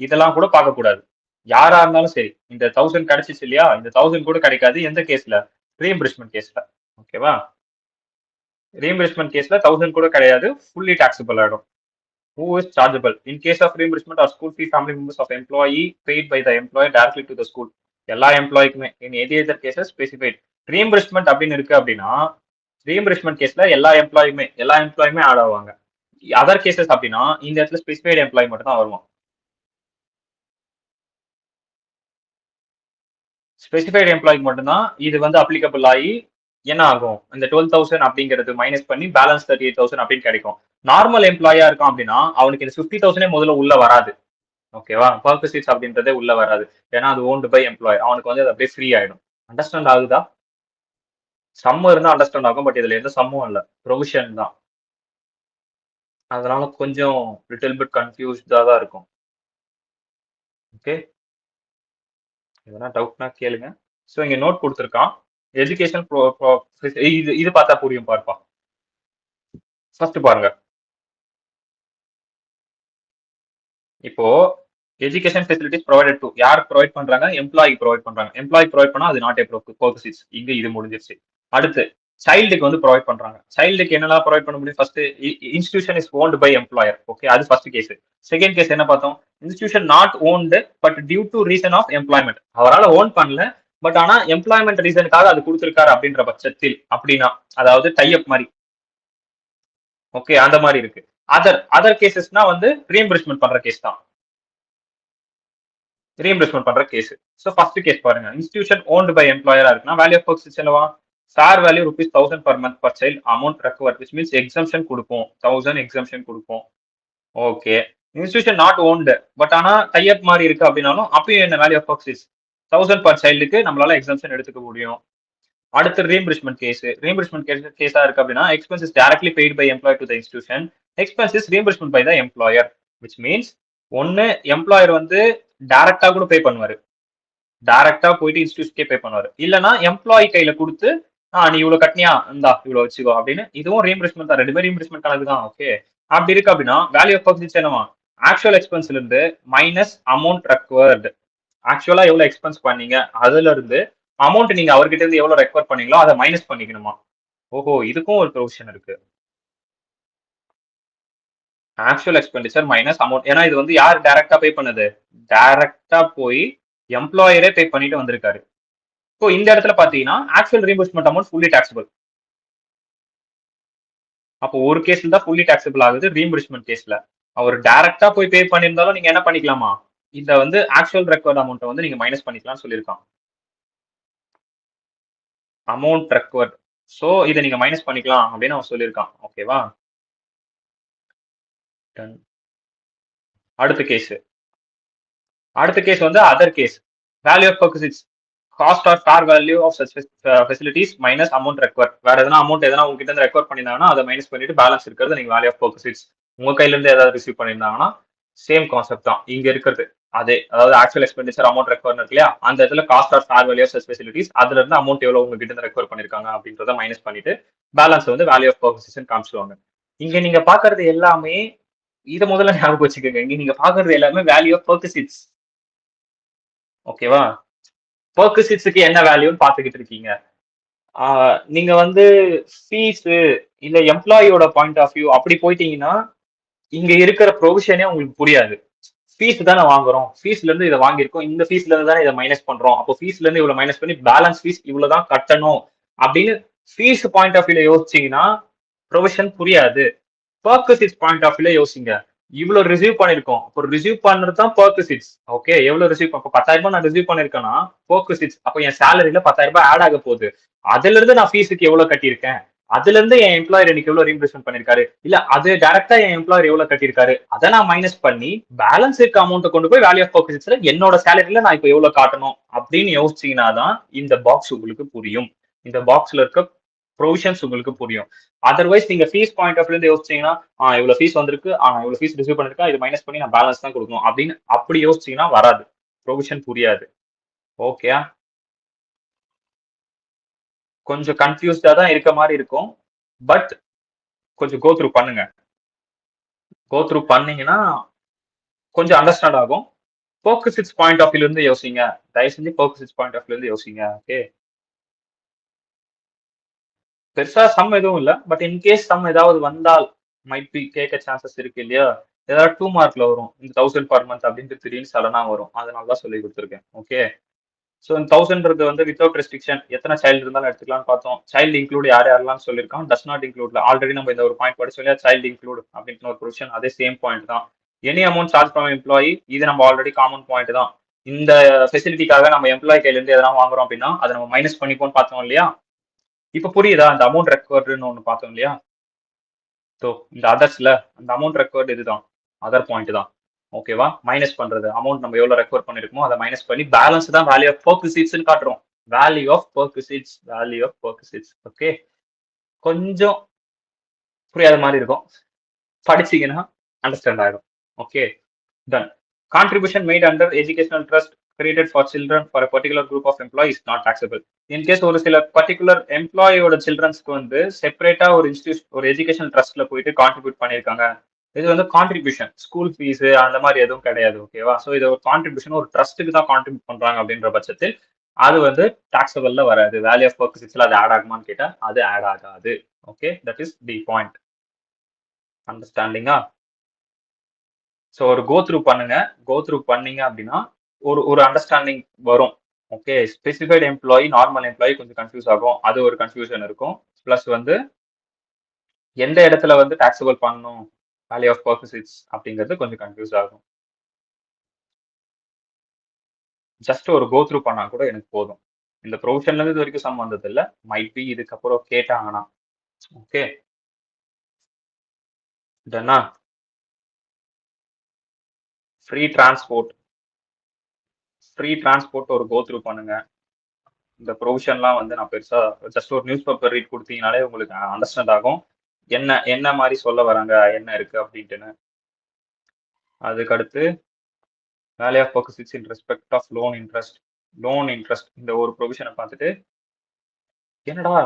இதெல்லாம் கூட பார்க்க கூடாது. யாரா இருந்தாலும் சரி, இந்த 1000 கிடைச்சிச்சு இல்லையா, இந்த 1000 கூட கிடைக்காது எந்த கேஸ்ல? ரீஇம்பர்ஸ்மெண்ட் கேஸ்ல. ஓகேவா? ரீஇம்பர்ஸ்மெண்ட் கேஸ்ல 1000 கூட கிடையாது, ஃபுல்லி டாக்ஸபிள் ஆயிடும். who is chargeable in case of reimbursement or school fee family members of employee paid by the employer directly to the school. எல்லா எம்ப்ளாய்க்குமே in any other cases specified reimbursement அப்படின்னு இருக்கு அப்படின்னா reimbursement கேஸ்ல எல்லா எம்ப்ளாயுமே add ஆவாங்க. Other cases அப்படின்னா இந்த இடத்துல ஸ்பெசிஃபைட் எம்ப்ளாய் மட்டும் தான் வருவான். ஸ்பெசிஃபைட் எம்ப்ளாய்க்கு மட்டும்தான் இது வந்து அப்ளிகபிள் ஆகி என்ன ஆகும், இந்த 12,000 அப்படிங்கிறது மைனஸ் பண்ணி பேலன்ஸ் 38,000 அப்படின்னு கிடைக்கும். நார்மல் எம்ப்ளாயா இருக்கான் அப்படின்னா அவனுக்கு இந்த 50,000 முதல்ல உள்ள வராது. ஓகேவா, பர்பசிட்ஸ் அப்படின்றதே உள்ள வராது. ஏன்னா அது ஓன்டு பை எம்ப்ளாய், அவனுக்கு வந்து அது அப்படியே ஃப்ரீ ஆயிடும். அண்டர்ஸ்டாண்ட் ஆகுதா? சம் இருந்தா அண்டர்ஸ்டாண்ட் ஆகும், பட் இதுல எந்த சம்மும் இல்ல, ப்ரொவிஷன் தான். அதனால கொஞ்சம் லிட்டில் பிட் கன்ஃபியூஸ்டா தான் இருக்கும். ஓகே, எதனா டவுட்னா கேளுங்க. ஸோ இங்க நோட் கொடுத்துருக்கான், எஜுகேஷன் இது பார்த்தா புரியும் பார்ப்பா. ஃபர்ஸ்ட் பாருங்க, இப்போ எஜுகேஷன் ஃபெசிலிட்டிஸ் ப்ரொவைடட் டு யார் ப்ரொவைட் பண்றாங்க, எம்ப்ளாயி ப்ரொவைட் பண்றாங்க. எம்ப்ளாயி ப்ரொவைட் பண்ணா அது நாட் ஏ பர்பசிஸ், இங்க இது முடிஞ்சிருச்சு. அடுத்து சைல்டுக்கு வந்து ப்ரொவைட் பண்றாங்க. சைல்டுக்கு என்னெல்லாம் ப்ரொவைட் பண்ண முடியும்? First institution is owned by employer. Okay, அது ஃபர்ஸ்ட் கேஸ். செகண்ட் கேஸ் என்ன பார்த்தோம்? Institution not owned but due to reason of employment. அவரால் ஓன் பண்ணல, பட் ஆனா எம்ப்ளாய்மெண்ட் ரீசனுக்காக அது கொடுத்திருக்காரு அப்படின்ற பட்சத்தில், அப்படின்னா அதாவது டைப் மாதிரி. ஓகே, அந்த மாதிரி இருக்கு. அதர் கேசஸ்னா வந்து ரீஎம்பர்ஸ்மெண்ட் பண்ற கேஸ் தான், ரீஎம்பர்ஸ்மெண்ட் பண்ற கேஸ். ஸோ ஃபர்ஸ்ட் கேஸ் பாருங்க, இன்ஸ்டிடியூஷன் ஓன்டு பை எம்ப்ளாயரா இருக்குன்னா வேல்யூ ஆஃப் ஒர்க்ஸ் என்னவா? Fair value ₹1000 per month per child amount required, which means exemption கொடுப்போம், 1000 exemption கொடுப்போம். ஓகே, இன்ஸ்டிடியூஷன் நாட் ஓன்டு பட் ஆனா டைப் மாதிரி இருக்கு அப்படின்னாலும் அப்பயும் என்ன வேல்யூ ஆஃப் ஒர்க்ஸ் 1000 per childக்கு நம்மளால எக்ஸம்ஷன் எடுத்துக்க முடியும். அடுத்து ரீஎம்பர்ஸ்மெண்ட் கேஸா இருக்கு அப்படின்னா expenses directly paid by employer to the institution, expenses reimbursement by the employer, which means ஒன்னு எம்ப்ளாயர் வந்து டைரக்டா கூட பே பண்ணுவாரு, டைரக்டா போயிட்டு இன்ஸ்டிடியூஷனுக்கே பே பண்ணுவாரு. இல்லனா எம்ப்ளாயி கையில கொடுத்து நீ இவ்வளவு கட்டினியா, இந்தா இவ்வளவு வச்சுக்கோ அப்படின்னு, இதுவும் ரீஎம்பர்ஸ்மெண்ட் தான், ரெண்டு பேரும் ரீஎம்பர்ஸ்மெண்ட் கணக்கு தான். ஓகே, அப்படி இருக்கு அப்படின்னா வேல்யூ ஆஃப் ஒர்க்ஸ் என்னவா? ஆக்சுவல் எக்ஸ்பென்ஸ்ல இருந்து மைனஸ் அமௌண்ட் ரெக்வயர்டு. ஆக்சுவலா எவ்வளவு எக்ஸ்பென்ஸ் பண்ணீங்க அதுல இருந்து அமௌண்ட் நீங்க அவர்கிட்ட இருந்து எவ்வளவு ரெக்வயர் பண்ணீங்களோ அதை மைனஸ் பண்ணிக்கணுமா? ஓஹோ, இதுக்கும் ஒரு ப்ரொவிஷன் இருக்கு. Actual expenditure minus amount. ஏன்னா இது வந்து யார் டைரக்டா பே பண்ணது? டைரக்டா போய் எம்ப்ளாயரே பே பண்ணிட்டு வந்திருக்காரு. ஸோ இந்த இடத்துல பாத்தீங்கன்னா actual reimbursement amount fully taxable. அப்போ ஒரு கேஸ்ல தான் ஃபுல்லி டாக்ஸபிள் ஆகுது, ரீஎம்பர்ஸ்மெண்ட் கேஸ்ல. அவர் டைரக்டா போய் பே பண்ணியிருந்தாலும் நீங்க என்ன பண்ணிக்கலாமா? இத வந்து ஆக்சுவல் ரெக்வயர்ட் அமௌண்ட் வந்து நீங்க மைனஸ் பண்ணிக்கலாம்னு சொல்லியிருக்கான். அமௌண்ட் ரெக்வயர்ட், சோ இதை நீங்க மைனஸ் பண்ணிக்கலாம் அப்படின்னு அவன் சொல்லியிருக்கான். ஓகேவா, அடுத்த கேஸ் வந்து other case. Value of purpose cost or fair value of such facilities minus amount require. வேற எதனா அமௌண்ட் எதனா உங்ககிட்ட இருந்து ரெக்வயர் பண்ணியிருந்தாங்கன்னா அதை மைனஸ் பண்ணிட்டு பேலன்ஸ் இருக்கிறது நீங்க வேல்யூ ஆஃப் பர்பஸ். உங்க கையில இருந்து ஏதாவது ரிசீவ் பண்ணியிருந்தாங்கன்னா சேம் கான்செப்ட் தான் இங்க இருக்கிறது. அதே, அதாவது ஆக்சுவல் எக்ஸ்பெண்டிச்சர் அமௌண்ட் ரெக்வயர் இருக்கு இல்லையா, அந்த இடத்துல cost or fair value of such facilities, அதுல இருந்து அமௌண்ட் எவ்வளவு உங்ககிட்ட இருந்து ரெக்வயர் பண்ணிருக்காங்க அப்படின்றத மைனஸ் பண்ணிட்டு பேலன்ஸ் வந்து வேல்யூ ஆஃப் பர்பஸ் காமிச்சுவாங்க. இங்க நீங்க பாக்குறது எல்லாமே, இதை முதல்ல ஞாபகம் வச்சுக்கோங்க, இங்க நீங்க பாக்குறது எல்லாமே வேல்யூ ஆஃப் பர்பஸ். ஓகேவா, பர்குசிட்ஸுக்கு என்ன வேல்யூன்னு பாத்துக்கிட்டு இருக்கீங்க. நீங்க வந்து ஃபீஸ் இல்ல எம்ப்ளாயியோட பாயிண்ட் ஆஃப் வியூ அப்படி போயிட்டீங்கன்னா இங்க இருக்கிற ப்ரொவிஷனே உங்களுக்கு புரியாது. ஃபீஸ் தானே வாங்குறோம், ஃபீஸ்ல இருந்து இதை வாங்கியிருக்கோம், இந்த ஃபீஸ்ல இருந்து தானே இதை மைனஸ் பண்றோம், அப்போ ஃபீஸ்ல இருந்து இவ்வளவு மைனஸ் பண்ணி பேலன்ஸ் ஃபீஸ் இவ்வளவுதான் கட்டணும் அப்படின்னு ஃபீஸ் பாயிண்ட் ஆஃப் வியூல யோசிச்சீங்கன்னா ப்ரொவிஷன் புரியாது. பர்குசிட்ஸ் பாயிண்ட் ஆஃப் வியூல யோசிங்க, இவ்வளவு ரிசீவ் பண்ணிருக்கோம், அப்போ ரிசீவ் பண்றது தான் பர்குசிட்ஸ். ஓகே, எவ்வளவு ரிசீவ், அப்போ 10,000 ரூபாய் நான் ரிசீவ் பண்ணிருக்கேன்னா பர்குசிட்ஸ், அப்போ என் சேலரியில 10,000 ரூபாய் ஆட் ஆக போகுது. அதுல இருந்து நான் ஃபீஸுக்கு எவ்வளவு கட்டியிருக்கேன், அதுல இருந்து என் எம்ப்ளாயர் எனக்கு எவ்வளவு ரீஇம்பர்ஸ்மெண்ட் பண்ணிருக்காரு, இல்ல அது டைரக்டா என் எம்ப்ளாயர் எவ்வளவு கட்டியிருக்காரு, அதை நான் மைனஸ் பண்ணி பேலன்ஸ் இருக்க அமௌண்ட் கொண்டு போய் வேல்யூ ஆஃப் பர்குசிட்ஸ்ல என்னோட சேலரியில நான் இப்போ எவ்வளவு காட்டணும் அப்படின்னு யோசிச்சீங்கன்னா தான் இந்த பாக்ஸ் உங்களுக்கு புரியும், இந்த பாக்ஸ்ல இருக்க ப்ரொவிஷன்ஸ் உங்களுக்கு புரியும். அதர்வைஸ் நீங்க ஃபீஸ் பாயிண்ட் ஆஃப் இருந்து யோசிச்சீங்கன்னா இவ்வளவு ஃபீஸ் வந்திருக்கு, இவ்வளவு ஃபீஸ் ரிசீவ் பண்ணிருக்கேன், இது மைனஸ் பண்ணி நான் பேலன்ஸ் தான் கொடுக்கணும் அப்படின்னு அப்படி யோசிச்சீங்கன்னா வராது, ப்ரொவிஷன் புரியாது. ஓகே, கொஞ்சம் கன்ஃபியூஸ்டா தான் இருக்க மாதிரி இருக்கும், பட் கொஞ்சம் கோ த்ரூ பண்ணுங்க. கோ த்ரூ பண்ணீங்கன்னா கொஞ்சம் அண்டர்ஸ்டாண்ட் ஆகும். பர்குசிட்ஸ் பாயிண்ட் ஆஃப் வியூல இருந்து யோசிங்க, தயவு செஞ்சு பர்குசிட்ஸ் பாயிண்ட் ஆஃப் வியூல இருந்து யோசிங்க. ஓகே, பெருசா சம் எதுவும் இல்ல, பட் இன்கேஸ் சம் ஏதாவது வந்தால் மைட் பி கேட்க சான்சஸ் இருக்கு இல்லையா, ஏதாவது 2 மார்க்ல வரும். இந்த 1000 பர் மந்த் அப்படின்ட்டு திடீர்னு சடனா வரும். அதனால தான் சொல்லி கொடுத்துருக்கேன். ஓகே. ஸோ இந்த 1000ன்றது வந்து வித்தவுட் ரெஸ்ட்ரிக்ஷன் எத்தனை சைல்டு இருந்தாலும் எடுத்துக்கலாம்னு பார்த்தோம். சைல்டு இன்க்ளூட் யார் யாரெல்லாம் சொல்லியிருக்கோம். டஸ் நாட் இன்க்ளூட்ல ஆல்ரெடி நம்ம இந்த ஒரு பாயிண்ட் படிச்சு இல்லையா, சைல்டு இன்க்ளூட் அப்படின்ற ஒரு ப்ரொவிஷன் அதே சேம் பாயிண்ட் தான். Any amount charge from employee, இது நம்ம ஆல்ரெடி காமன் பாயிண்ட் தான். இந்த ஃபெசிலிட்டிக்காக நம்ம எம்ப்ளாயி கையில இருந்து எதனா வாங்குறோம் அப்படின்னா அதை நம்ம மைனஸ் பண்ணிப்போம்னு பார்த்தோம் இல்லையா. இப்ப புரியுதா இந்த அமௌண்ட் ரெக்கார்டுன்னு ஒன்று பார்த்தோம் இல்லையா. ஸோ இந்த அதர்ஸ்ல அந்த அமௌண்ட் ரெக்கார்டு இதுதான், அதர் பாயிண்ட் தான். ஓகேவா, மைனஸ் பண்றது அமௌண்ட் நம்ம எவ்வளவு ரெக்கவர் பண்ணிருக்கோமோ அதை மைனஸ் பண்ணி பேலன்ஸ் தான் வேல்யூ ஆஃப் பெர்குசிட்ஸ்னு காட்டுறோம். Value of perquisites, value of perquisites. Okay, கொஞ்சம் புரியாத மாதிரி இருக்கும், படிச்சீங்கன்னா அண்டர்ஸ்டாண்ட் ஆகும். Okay, done. Contribution made under educational trust created for children for a particular group of employees not taxable. In case ஒரு சில பர்டிகுலர் எம்ப்ளாயோட சில்ட்ரன்ஸ்க்கு வந்து செப்பரேட்டா ஒரு இன்ஸ்டியூட் ஒரு எஜுகேஷன் ட்ரஸ்ட்ல போயிட்டு கான்ட்ரிபியூட் பண்ணிருக்காங்க. இது வந்து கான்ட்ரிபியூஷன், ஸ்கூல் ஃபீஸ் அந்த மாதிரி எதுவும் கிடையாது. ஓகேவா, ஸோ இது ஒரு கான்ட்ரிபியூஷன் ஒரு ட்ரஸ்ட்டுக்கு தான் கான்ட்ரிபியூட் பண்றாங்க அப்படின்ற பட்சத்தில் அது வந்து டாக்ஸபிள்ல வராது. வேல்யூ ஆஃப் பெர்குசிட்ஸ்ல அது ஆட் ஆகுமான்னு கேட்டா அது ஆட் ஆகாது. Okay, that is the point. அண்டர்ஸ்டாண்டிங்கா? ஸோ ஒரு கோ த்ரூ பண்ணுங்க. கோ த்ரூ பண்ணீங்க அப்படின்னா ஒரு அண்டர்ஸ்டாண்டிங் வரும். Okay, specified employee, normal employee கொஞ்சம் கன்ஃபியூஸ் ஆகும், அது ஒரு கன்ஃபியூஷன் இருக்கும். பிளஸ் வந்து எந்த இடத்துல வந்து டாக்ஸபிள் பண்ணணும் வேல்யூ ஆஃப் பெர்குசிட்ஸ் அப்படிங்கிறது கொஞ்சம் கன்ஃபியூஸ் ஆகும். ஜஸ்ட் ஒரு கோ த்ரூ பண்ணா கூட எனக்கு போதும். இந்த ப்ரொவிஷன்ல இருந்து இது வரைக்கும் சம் வந்தது இல்ல, மைட் பி இதுக்கப்புறம் கேட்டாங்கன்னா. ஓகே, டன்னா. ஃப்ரீ டிரான்ஸ்போர்ட், ஃப்ரீ டிரான்ஸ்போர்ட் ஒரு கோ த்ரூ பண்ணுங்க. இந்த ப்ரொவிஷன்லாம் வந்து நான் பெருசா ஜஸ்ட் ஒரு நியூஸ் பேப்பர் ரீட் கொடுத்தீங்கனாலே உங்களுக்கு அண்டர்ஸ்டாண்ட் ஆகும் என்ன என்ன மாதிரி சொல்ல வராங்க, என்ன இருக்கு அப்படின்ட்டுன்னு. அதுக்கடுத்து value of perquisites in respect of loan interest. Loan interest இந்த ஒரு ப்ரொவிஷனை பார்த்துட்டு என்னடா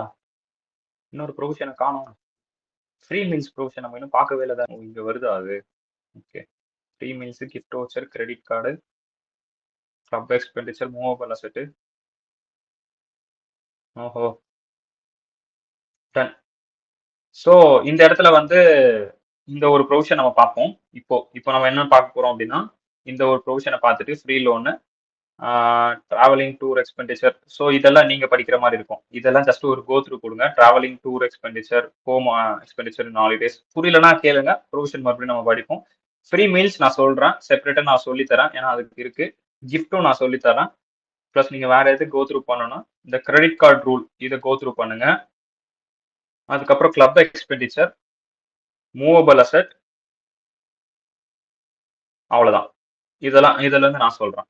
இன்னொரு ப்ரொவிஷனை காணும், ஃப்ரீ மீல்ஸ் ப்ரொவிஷன் நம்ம இன்னும் பார்க்கவே இல்லை தான், இங்க வருதா அது. Okay, free meals, gift voucher, credit card, club expenditure, movable asset. ஓஹோ, டன். ஸோ இந்த இடத்துல வந்து இந்த ஒரு ப்ரொவிஷன் நம்ம பார்ப்போம். இப்போ நம்ம என்ன பார்க்க போறோம் அப்படின்னா இந்த ஒரு ப்ரொவிஷனை பார்த்துட்டு free loan, travelling, tour expenditure. So இதெல்லாம் நீங்க படிக்கிற மாதிரி இருக்கும். இதெல்லாம் ஜஸ்ட் ஒரு கோ த்ரூ கொடுங்க. Travelling, tour expenditure, home expenditure in holidays. புரியலன்னா கேளுங்க, ப்ரொவிஷன் மறுபடியும் நம்ம படிப்போம். ஃப்ரீ மீல்ஸ் நான் சொல்றேன், செப்பரேட்டா நான் சொல்லித்தரேன், ஏன்னா அதுக்கு இருக்கு. கிஃப்ட்டும் நான் சொல்லித்தரேன். ப்ளஸ் நீங்க வேற எது கோ த்ரூ பண்ணணும், இந்த கிரெடிட் கார்டு ரூல் இதை கோ த்ரூ பண்ணுங்க. அதுக்கப்புறம் கிளப் எக்ஸ்பெண்டிச்சர், மூவபிள் அசெட், அவ்வளவுதான். இதெல்லாம் இதுல இருந்து நான் சொல்றேன்.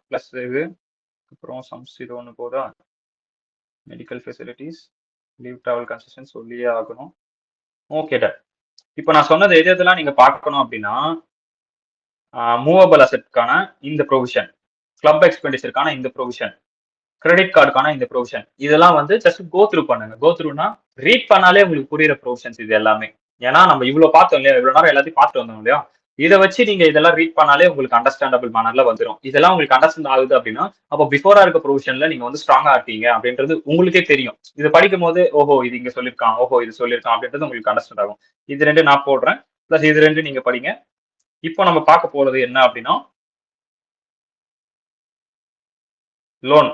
பிளஸ் இது அப்புறம் சம்ஸ் இது ஒன்று போதா, medical facilities, leave travel concession சொல்லியே ஆகணும். Okay done. இப்போ நான் சொன்னது எது எதெல்லாம் நீங்க பார்க்கணும் அப்படின்னா மூவபிள் அசெட்கான இந்த ப்ரொவிஷன், கிளப் எக்ஸ்பெண்டிச்சருக்கான இந்த ப்ரொவிஷன், கிரெடிட் கார்டுக்கான இந்த ப்ரொவிஷன், இதெல்லாம் வந்து ஜஸ்ட் கோ த்ரூ பண்ணுங்க. கோ த்ரூனா ரீட் பண்ணாலே உங்களுக்கு புரியுற ப்ரொவிஷன்ஸ் இது எல்லாமே. ஏன்னா நம்ம இவ்வளவு பார்த்தோம் இல்லையா, இவ்வளவு நேரம் எல்லாத்தையும் பார்த்துட்டு வந்தோம் இல்லையா, இதை வச்சு நீங்க இதெல்லாம் ரீட் பண்ணாலே உங்களுக்கு அண்டர்ஸ்டாண்டபிள் மேனர்ல வந்துடும். இதெல்லாம் உங்களுக்கு அண்டர்ஸ்டாண்ட் ஆகுது அப்படின்னா அப்போ பிஃபோரா இருக்க ப்ரொவிஷன்ல நீங்க வந்து ஸ்ட்ராங்கா இருக்கீங்க அப்படின்றது உங்களுக்கே தெரியும். இது படிக்கும் போது ஓஹோ இது இங்க சொல்லியிருக்கான், ஓஹோ இது சொல்லியிருக்கான் அப்படின்றது உங்களுக்கு அண்டர்ஸ்டாண்ட் ஆகும். இது ரெண்டு நான் போடுறேன், பிளஸ் இது ரெண்டு நீங்க படிங்க. இப்போ நம்ம பார்க்க போறது என்ன அப்படின்னா லோன்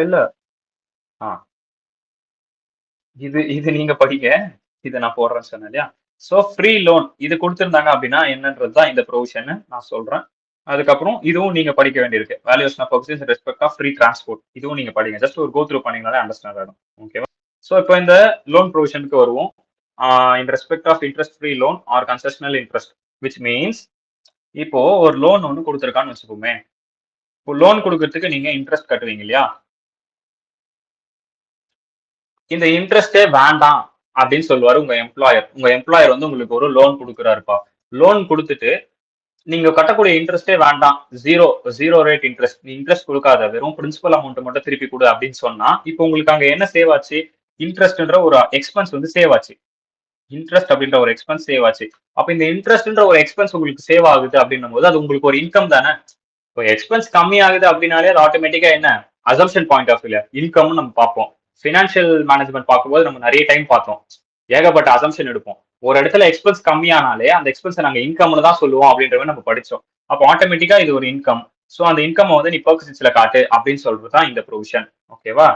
இல்ல, இது நீங்க படிங்க, இதை நான் போடுறேன்னு சொன்னேன் இல்லையா. ஸோ ஃப்ரீ லோன் இது கொடுத்துருந்தாங்க அப்படின்னா என்னன்றது தான் இந்த ப்ரொவிஷன் நான் சொல்றேன். அதுக்கப்புறம் இதுவும் நீங்க படிக்க வேண்டியிருக்கு, valuation of purposes in respect of free transport. இதுவும் நீங்க படிங்க, ஜஸ்ட் ஒரு கோ த்ரூ பண்ணீங்கனாலே அண்டர்ஸ்டாண்ட் ஆகும். ஓகேவா. ஸோ இப்போ இந்த லோன் ப்ரொவிஷனுக்கு வருவோம். In respect of interest free loan or concessional interest, which means இப்போ ஒரு லோன் ஒன்று கொடுத்துருக்கான்னு வச்சுக்கோமே. இப்போ லோன் கொடுக்கறதுக்கு நீங்க இன்ட்ரெஸ்ட் கட்டுவீங்க இல்லையா, இந்த இன்ட்ரெஸ்டே வேண்டாம் அப்படின்னு சொல்லுவாரு உங்க எம்ப்ளாயர். உங்க எம்ப்ளாயர் வந்து உங்களுக்கு ஒரு லோன் கொடுக்குறாருப்பா. லோன் கொடுத்துட்டு நீங்க கட்டக்கூடிய இன்ட்ரெஸ்டே வேண்டாம், ஜீரோ ரேட் இன்ட்ரெஸ்ட், நீ இன்ட்ரெஸ்ட் கொடுக்காத, வெறும் பிரின்சிபல் அமௌண்ட் மட்டும் திருப்பி கொடு அப்படின்னு சொன்னா இப்போ உங்களுக்கு அங்க என்ன சேவ் ஆச்சு, இன்ட்ரெஸ்ட்ன்ற ஒரு எக்ஸ்பென்ஸ் வந்து சேவ் ஆச்சு. இன்ட்ரெஸ்ட் அப்படின்ற ஒரு எக்ஸ்பென்ஸ் சேவ் ஆச்சு. அப்ப இந்த இன்ட்ரெஸ்ட்ன்ற ஒரு எக்ஸ்பென்ஸ் உங்களுக்கு சேவ் ஆகுது அப்படின்னும் போது அது உங்களுக்கு ஒரு இன்கம் தானே. இப்போ எக்ஸ்பென்ஸ் கம்மி ஆகுது அப்படின்னாலே அது ஆட்டோமேட்டிக்கா என்ன, அசம்ஷன் பாயிண்ட் ஆஃப் வியூல இன்கம் நம்ம பார்ப்போம். ஃபினான்ஷியல் மேனேஜ்மெண்ட் பார்க்கும்போது நம்ம நிறைய டைம் பார்த்தோம், ஏகப்பட்ட அசம்ஷன் எடுப்போம். ஒரு இடத்துல எக்ஸ்பென்ஸ் கம்மியானாலே அந்த எக்ஸ்பென்ஸ் நாங்க இன்கம்னு தான் சொல்லுவோம் அப்படின்ற மாதிரி நம்ம படிச்சோம். அப்போ ஆட்டோமேட்டிக்கா இது ஒரு இன்கம். ஸோ அந்த இன்கம் வந்து நீ பெர்க்சிட்ஸ்ல காட்டு அப்படின்னு சொல்றது தான் இந்த ப்ரொவிஷன். ஓகேவா?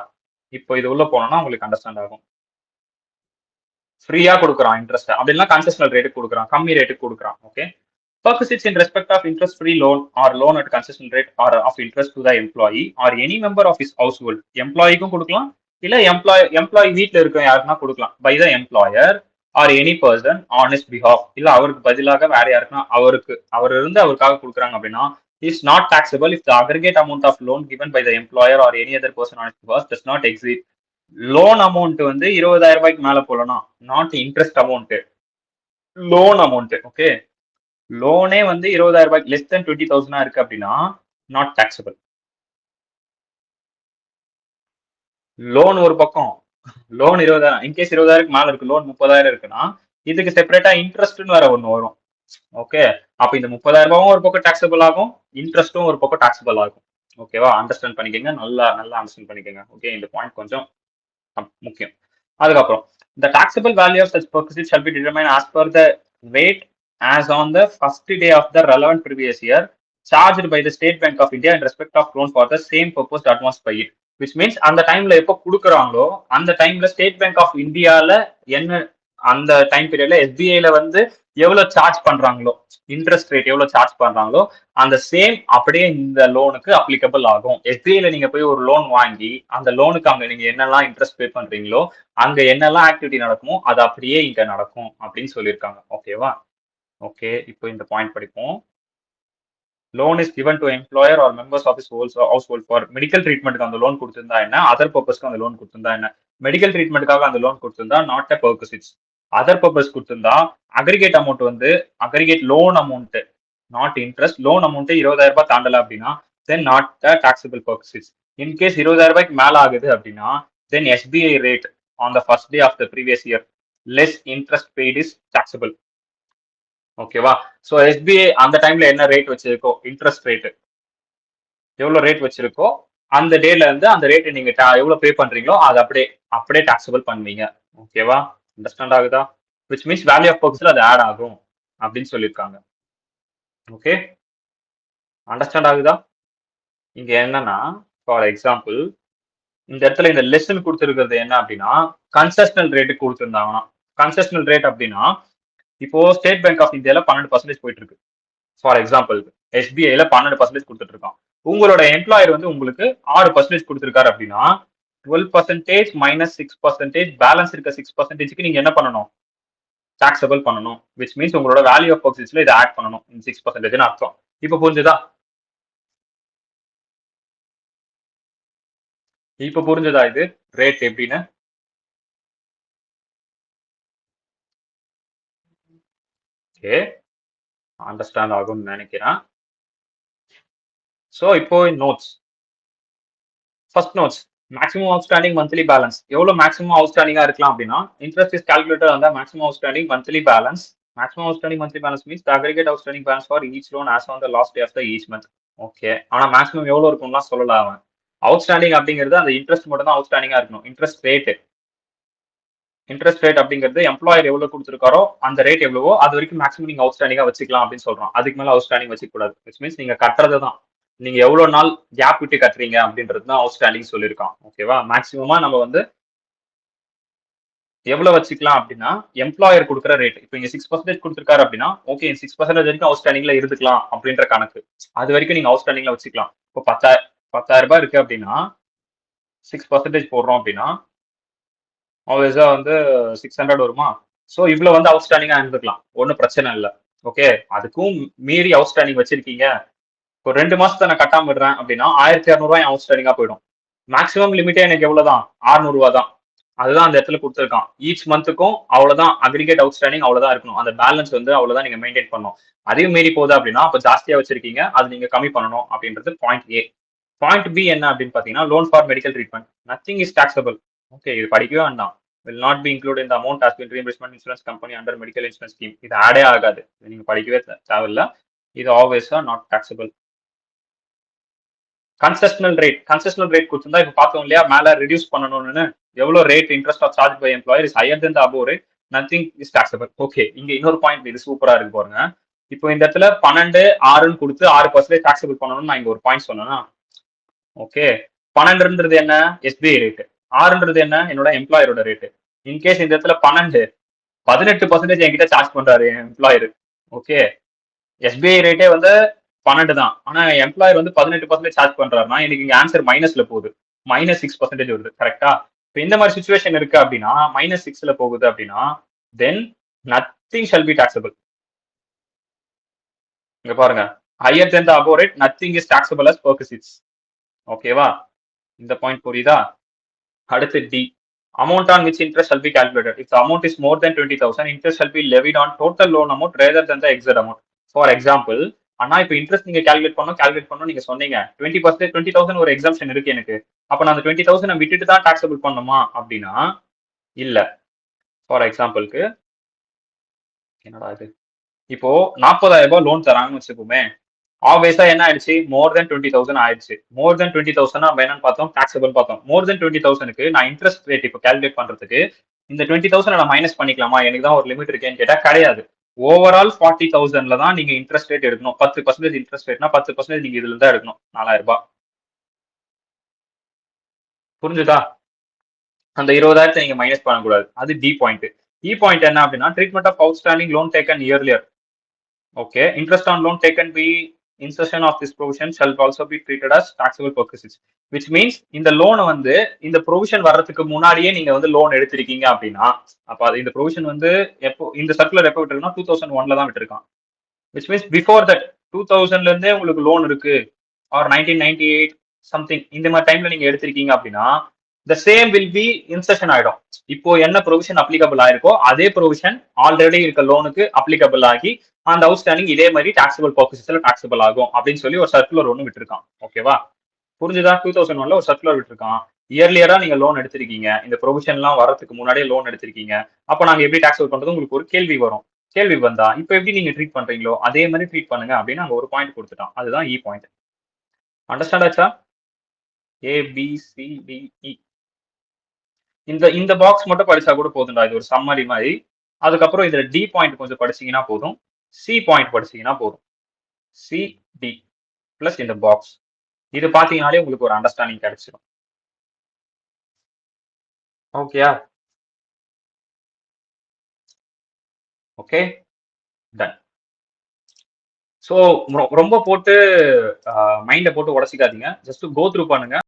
இப்போ இது உள்ள போனோம்னா உங்களுக்கு அண்டர்ஸ்டாண்ட் ஆகும். ஃப்ரீயா கொடுக்குறான் இன்ட்ரெஸ்ட் அப்படின்னா கன்செஷனல் ரேட்டுக்கு கொடுக்குறான், கம்மி ரேட்டுக்கு கொடுக்குறான். Okay. Perquisites in respect of interest-free loan or loan at concession rate or of interest to the employee or any member of his household. எம்ப்ளாயிக்கும் கொடுக்கலாம், இல்ல எம்ப்ளாயி வீட்ல இருக்க யாருக்குன்னா கொடுக்கலாம். By the employer or any person on his behalf. இல்ல அவருக்கு பதிலாக வேற யாருக்குன்னா அவர் இருந்து அவருக்காக கொடுக்குறாங்க அப்படின்னா is not taxable if the aggregate amount of loan given by the employer or any other person on his behalf does not exceed. Loan amount வந்து 20,000 ரூபாய்க்கு மேல போலனா not interest amount, loan amount. Okay. லோனே வந்து 20,000 ரூபாய்க்கு less than 20,000 இருக்கு அப்படின்னா not taxable. Loan ஒரு பக்கம், லோன் 20,000, இன்கேஸ் 20,000 மேல இருக்கு, லோன் 30,000 இருக்குன்னா இதுக்கு செப்பரேட்டா இன்ட்ரெஸ்ட்னு வேற ஒண்ணு வரும். ஓகே. அப்ப இந்த 30,000 ரூபாயும் ஒரு பக்கம் டாக்ஸபிள் ஆகும், இன்ட்ரெஸ்டும் ஒரு பக்கம் டாக்ஸபிள் ஆகும். ஓகேவா? அண்டர்ஸ்டாண்ட் பண்ணிக்கங்க, நல்லா அண்டர்ஸ்டாண்ட் பண்ணிக்கங்க. ஓகே, இந்த பாயிண்ட் கொஞ்சம் முக்கியம். அதுக்கப்புறம் the taxable value of such perquisites shall be determined as per the rate as on the first day of the relevant previous year charged by the State Bank of India in respect of loan for the same purpose advanced by it. Which means அந்த டைம்ல எப்போ கொடுக்குறாங்களோ அந்த டைம்ல state bank of இந்தியால என்ன அந்த time பீரியட்ல எஸ்பிஐல வந்து எவ்வளவு சார்ஜ் பண்றாங்களோ, இன்ட்ரெஸ்ட் ரேட் எவ்வளவு சார்ஜ் பண்றாங்களோ அந்த சேம் அப்படியே இந்த லோனுக்கு அப்ளிகபிள் ஆகும். எஸ்பிஐல நீங்க போய் ஒரு லோன் வாங்கி அந்த லோனுக்கு அங்க நீங்க என்னெல்லாம் இன்ட்ரெஸ்ட் பே பண்றீங்களோ அங்க என்னெல்லாம் ஆக்டிவிட்டி நடக்குமோ அது அப்படியே இங்க நடக்கும் அப்படின்னு சொல்லியிருக்காங்க. ஓகேவா? ஓகே, இப்போ இந்த பாயிண்ட் படிப்போம். Loan is given to employer or members of his household for medical ட்ரீட்மெண்ட்க்கு அந்த லோன் கொடுத்திருந்தா என்ன, அதர் பர்பஸ்க்கு அந்த லோன் கொடுத்திருந்தா என்ன. மெடிக்கல் ட்ரீட்மெண்ட்காக அந்த லோன் கொடுத்திருந்தா not a perquisites. Other purpose கொடுத்திருந்தா அக்ரிகேட் அமௌண்ட் வந்து aggregate loan amount not interest, loan amount 20,000 ரூபாய் தாண்டல அப்படின்னா then not a taxable perquisites. In case 20,000 ரூபாய்க்கு மேல ஆகுது அப்படின்னா then SBI rate on the first day of the previous year less interest paid is taxable. ஓகேவா? So SBI அந்த டைம்ல என்ன ரேட் வச்சிருக்கோ, இன்ட்ரெஸ்ட் ரேட் எவ்வளவு ரேட் வச்சிருக்கோ அந்த டேல இருந்து அந்த ரேட் நீங்க எவ்வளவு பே பண்றீங்களோ அது அப்படியே டாக்ஸபிள் பண்ணுவீங்க. ஓகேவா? அண்டர்ஸ்டாண்ட் ஆகுதா? விச் மீன்ஸ் வேல்யூ ஆஃப் பர்க்ஸ்ல அது ஆட் ஆகும் அப்படின்னு சொல்லியிருக்காங்க. ஓகே, அண்டர்ஸ்டாண்ட் ஆகுதா? இங்க என்னன்னா ஃபார் எக்ஸாம்பிள் இந்த இடத்துல இந்த லெசன் கொடுத்துருக்கிறது என்ன அப்படின்னா கன்செஷனல் ரேட்டு கொடுத்துருந்தாங்கன்னா, கன்செஷனல் ரேட் அப்படின்னா இப்போ ஸ்டேட் பேங்க் ஆஃப் இந்தியால 12% போயிட்டு இருக்கு. ஃபார் எக்ஸாம்பிள் எஸ்பிஐல 12% கொடுத்துட்டு இருக்கான். உங்களோட எம்ப்ளாயர் வந்து உங்களுக்கு 6% கொடுத்துருக்காரு அப்படின்னா 12% மைனஸ் 6% பேலன்ஸ் இருக்க 6%க்கு நீங்க என்ன பண்ணணும், டாக்ஸபிள் பண்ணணும். விச் மீன்ஸ் உங்களோட வேல்யூ ஆஃப் பர்ச்சேஸ்ல இதை ஆட் பண்ணணும், 6% அர்த்தம். இப்ப புரிஞ்சுதா? இப்ப புரிஞ்சதா இது ரேட் எப்படின்னு? ஓகே, அண்டர்ஸ்டாண்ட் ஆகும்னு நினைக்கிறேன். ஸோ இப்போ notes, first notes maximum outstanding monthly balance எவ்வளவு மேக்ஸிமம் அவுட்ஸ்டாண்டிங்கா இருக்கலாம் அப்படின்னா interest is calculated on the maximum outstanding monthly balance. Maximum outstanding monthly balance means the aggregate outstanding balance for each loan as on the last day of the each month. Okay, ஆனா maximum எவ்வளவு இருக்கும்லாம் சொல்லலாம். அவன் outstanding அப்படிங்கிறது அந்த interest மட்டும் தான் அவுட்ஸ்டாண்டிங்கா இருக்கணும். Interest rate அப்படிங்கிறது எம்ப்ளாயர் எவ்வளவு கொடுத்துருக்காரோ அந்த ரேட் எவ்வளவோ அது வரைக்கும் மேக்ஸிமம் நீங்க அவுட்ஸ்டாண்டிங்கா வச்சுக்கலாம் அப்படின்னு சொல்றோம். அதுக்கு மேல அவுட்ஸ்டாண்டிங் வச்சுக்க கூடாது. விச் மீன்ஸ் நீங்க கட்டுறது தான், நீங்க எவ்வளவு நாள் கேப் விட்டு கட்டுறீங்க அப்படின்றது தான் அவுட்ஸ்டாண்டிங் சொல்லியிருக்கான். ஓகேவா? மேக்ஸிமமா நம்ம வந்து எவ்வளவு வச்சுக்கலாம் அப்படின்னா எம்ப்ளாயர் கொடுக்குற ரேட். இப்போ இங்க 6% கொடுத்துருக்காரு அப்படின்னா ஓகே 6% வரைக்கும் அவுட்ஸ்டாண்டிங்ல இருந்துக்கலாம் அப்படின்ற கணக்கு. அது வரைக்கும் நீங்க அவுட்ஸ்டாண்டிங்ல வச்சுக்கலாம். இப்போ 10,000 ரூபாய் இருக்கு அப்படின்னா 6% போடுறோம் அப்படின்னா ஆப்வியஸா வந்து 600 வருமா? சோ இவ்வளவு வந்து அவுட்ஸ்டாண்டிங்கா இருந்துக்கலாம், ஒன்னும் பிரச்சனை இல்லை. ஓகே, அதுக்கும் மீறி அவுட்ஸ்டாண்டிங் வச்சிருக்கீங்க, இப்போ 2 மாசத்தை நான் கட்டாம விடுறேன் அப்படின்னா 1,200 ரூபாய் அவுட்ஸ்டாண்டிங்கா போயிடும். மேக்ஸிமம் லிமிட்டே எனக்கு எவ்வளவுதான், 600 ரூபாய் தான். அதுதான் அந்த இடத்துல கொடுத்துருக்கான். ஈச் மந்த்துக்கும் அவ்வளவுதான் அக்ரிகேட் அவுட்ஸ்டாண்டிங் அவ்வளவுதான் இருக்கணும். அந்த பேலன்ஸ் வந்து அவ்வளவுதான் நீங்க மெயின்டைன் பண்ணணும். அதையும் மீறி போகுது அப்படின்னா அப்ப ஜாஸ்தியா வச்சிருக்கீங்க, அது நீங்க கம்மி பண்ணணும் அப்படின்றது பாயிண்ட் ஏ. பாயிண்ட் பி என்ன அப்படின்னு பாத்தீங்கன்னா loan for medical treatment nothing is taxable. Okay, இது படிக்கவே வேண்டாம். will not be included in the amount as been reimbursement insurance company under medical insurance scheme. இது ஆடே ஆகாது, நீங்க படிக்கவே தேவையில்ல. இது ஆல்வேஸா நாட் டாக்ஸபிள். கன்செஷனல் ரேட் கொடுத்திருந்தா இப்ப பார்த்தோம் இல்லையா மேல ரிடியூஸ் பண்ணணும்னு, எவ்வளவு rate interest of charge by employer is higher then the above rate nothing is taxable. Okay, இங்க இன்னொரு பாயிண்ட் இது சூப்பரா இருக்கு பாருங்க. இப்போ இந்த இடத்துல 12 6ன்னு கொடுத்து 6% டாக்ஸபிள் பண்ணணும்னு நான் இங்க ஒரு பாயிண்ட் சொன்னேன்னா, ஓகே, 12ன்றது என்ன, எஸ்பிஐ ரேட்டு, 6ன்றது என்ன, என்னோட எம்ப்ளாயரோட ரேட்டு. இன்கேஸ் இந்த இடத்துல 18% என்கிட்ட சார்ஜ் பண்றாரு என் எம்ப்ளாயர். ஓகே, எஸ்பிஐ ரேட்டே வந்து 12 தான், ஆனா எம்ப்ளாயர் வந்து 18% சார்ஜ் பண்றாருன்னா எனக்கு இங்க ஆன்சர் மைனஸ்ல போகுது, -6% வருது. கரெக்டா? இப்போ இந்த மாதிரி சுச்சுவேஷன் இருக்கு அப்படின்னா, -6ல போகுது அப்படின்னா, then nothing shall be taxable. இங்க பாருங்க, higher then the above rate nothing is taxable as perquisites. ஓகேவா? இந்த பாயிண்ட் புரியுதா? அடுத்து D, amount on which interest shall be calculated. If the amount is more than 20,000, interest shall be levied on total loan amount rather than the exact amount. For example, அண்ணா இப்போ interest நீங்க calculate பண்ணணும் நீங்க சொன்னீங்க 20% 20,000 ஒரு exemption இருக்கு எனக்கு, அப்ப நான் அந்த 20,000 விட்டுட்டு தான் டாக்ஸபிள் பண்ணுமா அப்படின்னா இல்ல. ஃபார் எக்ஸாம்பிளுக்கு என்னடா இது, இப்போ 40,000 ரூபாய் லோன் தராங்கன்னு வச்சுக்கோமே, ஆப்வியஸா என்ன ஆயிடுச்சு, மோர் தென் 20,000 ஆயிடுச்சு. மோர் தென் 20,000 நம்ம என்னன்னு பார்த்தோம், டாக்ஸபிள் பார்த்தோம். மோர் தென் 20,000க்கு நான் இன்ட்ரெஸ்ட் ரேட் இப்போ கால்குலேட் பண்றதுக்கு இந்த 20,000 நான் மைனஸ் பண்ணிக்கலாமா, எனக்கு தான் ஒரு லிமிட் இருக்கேன்னு கேட்டா கிடையாது. ஓவரால் 40,000ல தான் நீங்க இன்ட்ரெஸ்ட் ரேட் எடுக்கணும். 10% இன்ட்ரெஸ்ட் ரேட்னா 10% நீங்க இதுல தான் எடுக்கணும், 4,000 ரூபாய். புரிஞ்சுதா? அந்த 20,000 நீங்க மைனஸ் பண்ணக்கூடாது. அது டி பாயிண்ட். இ பாயிண்ட் என்ன அப்படின்னா, treatment of outstanding loan taken earlier. Okay, interest on loan taken be insertion of this provision shall also be treated as taxable purposes, which means இந்த லோனை வந்து இந்த ப்ரொவிஷன் வர்றதுக்கு முன்னாடியே நீங்க வந்து லோன் எடுத்திருக்கீங்க அப்படின்னா, அப்ப அது இந்த ப்ரொவிஷன் வந்து எப்போ இந்த சர்க்குலர் எப்போ விட்டுருக்குன்னா 2001ல தான் விட்டுருக்கான். which means before that 2000ல இருந்தே உங்களுக்கு லோன் இருக்கு, ஆர் 1998 சம்திங் இந்த மாதிரி டைம்ல நீங்க எடுத்திருக்கீங்க அப்படின்னா the same will be insertion ஆயிடும். இப்போ என்ன ப்ரொவிஷன் அப்ளிகபிள் ஆயிருக்கோ அதே ப்ரொவிஷன் ஆல்ரெடி இருக்க லோனுக்கு அப்ளிகபிள் ஆகி அந்த அவுட்ஸ்டாண்டிங் இதே மாதிரி டாக்ஸபிள் பர்பஸஸ்ல டாக்ஸபிள் ஆகும் அப்படின்னு சொல்லி ஒரு சர்க்குலர் ஒன்று விட்டுருக்கான். ஓகேவா? புரிஞ்சுதா? 2001ல ஒரு சர்க்குலர் விட்டுருக்கான். இயர்லியரா நீங்க லோன் எடுத்திருக்கீங்க, இந்த ப்ரொவிஷன் எல்லாம் வரதுக்கு முன்னாடியே லோன் எடுத்திருக்கீங்க, அப்போ நாங்க எப்படி டாக்ஸபிள் பண்றது உங்களுக்கு ஒரு கேள்வி வரும். கேள்வி வந்தா இப்போ எப்படி நீங்க ட்ரீட் பண்றீங்களோ அதே மாதிரி ட்ரீட் பண்ணுங்க அப்படின்னு அங்க ஒரு பாயிண்ட் கொடுத்துட்டான். அதுதான் இ பாயிண்ட். அண்டர்ஸ்டாண்ட் ஆச்சா? ABCDE. இந்த பாக்ஸ் மட்டும் படிச்சா கூட போதும்டா, இது ஒரு சம்மரி மாதிரி. அதுக்கப்புறம் இதுல டி பாயிண்ட் கொஞ்சம் படிச்சீங்கன்னா போதும், சி பாயிண்ட் படிச்சீங்கன்னா போதும். சி டி பிளஸ் இந்த பாக்ஸ் இது பாத்தீங்கன்னாலே உங்களுக்கு ஒரு அண்டர்ஸ்டாண்டிங் கிடைச்சிடும். ஓகேயா? Okay, done. ஸோ ரொம்ப போட்டு மைண்டை போட்டு உடச்சிக்காதீங்க, ஜஸ்ட் கோ த்ரூ பண்ணுங்க.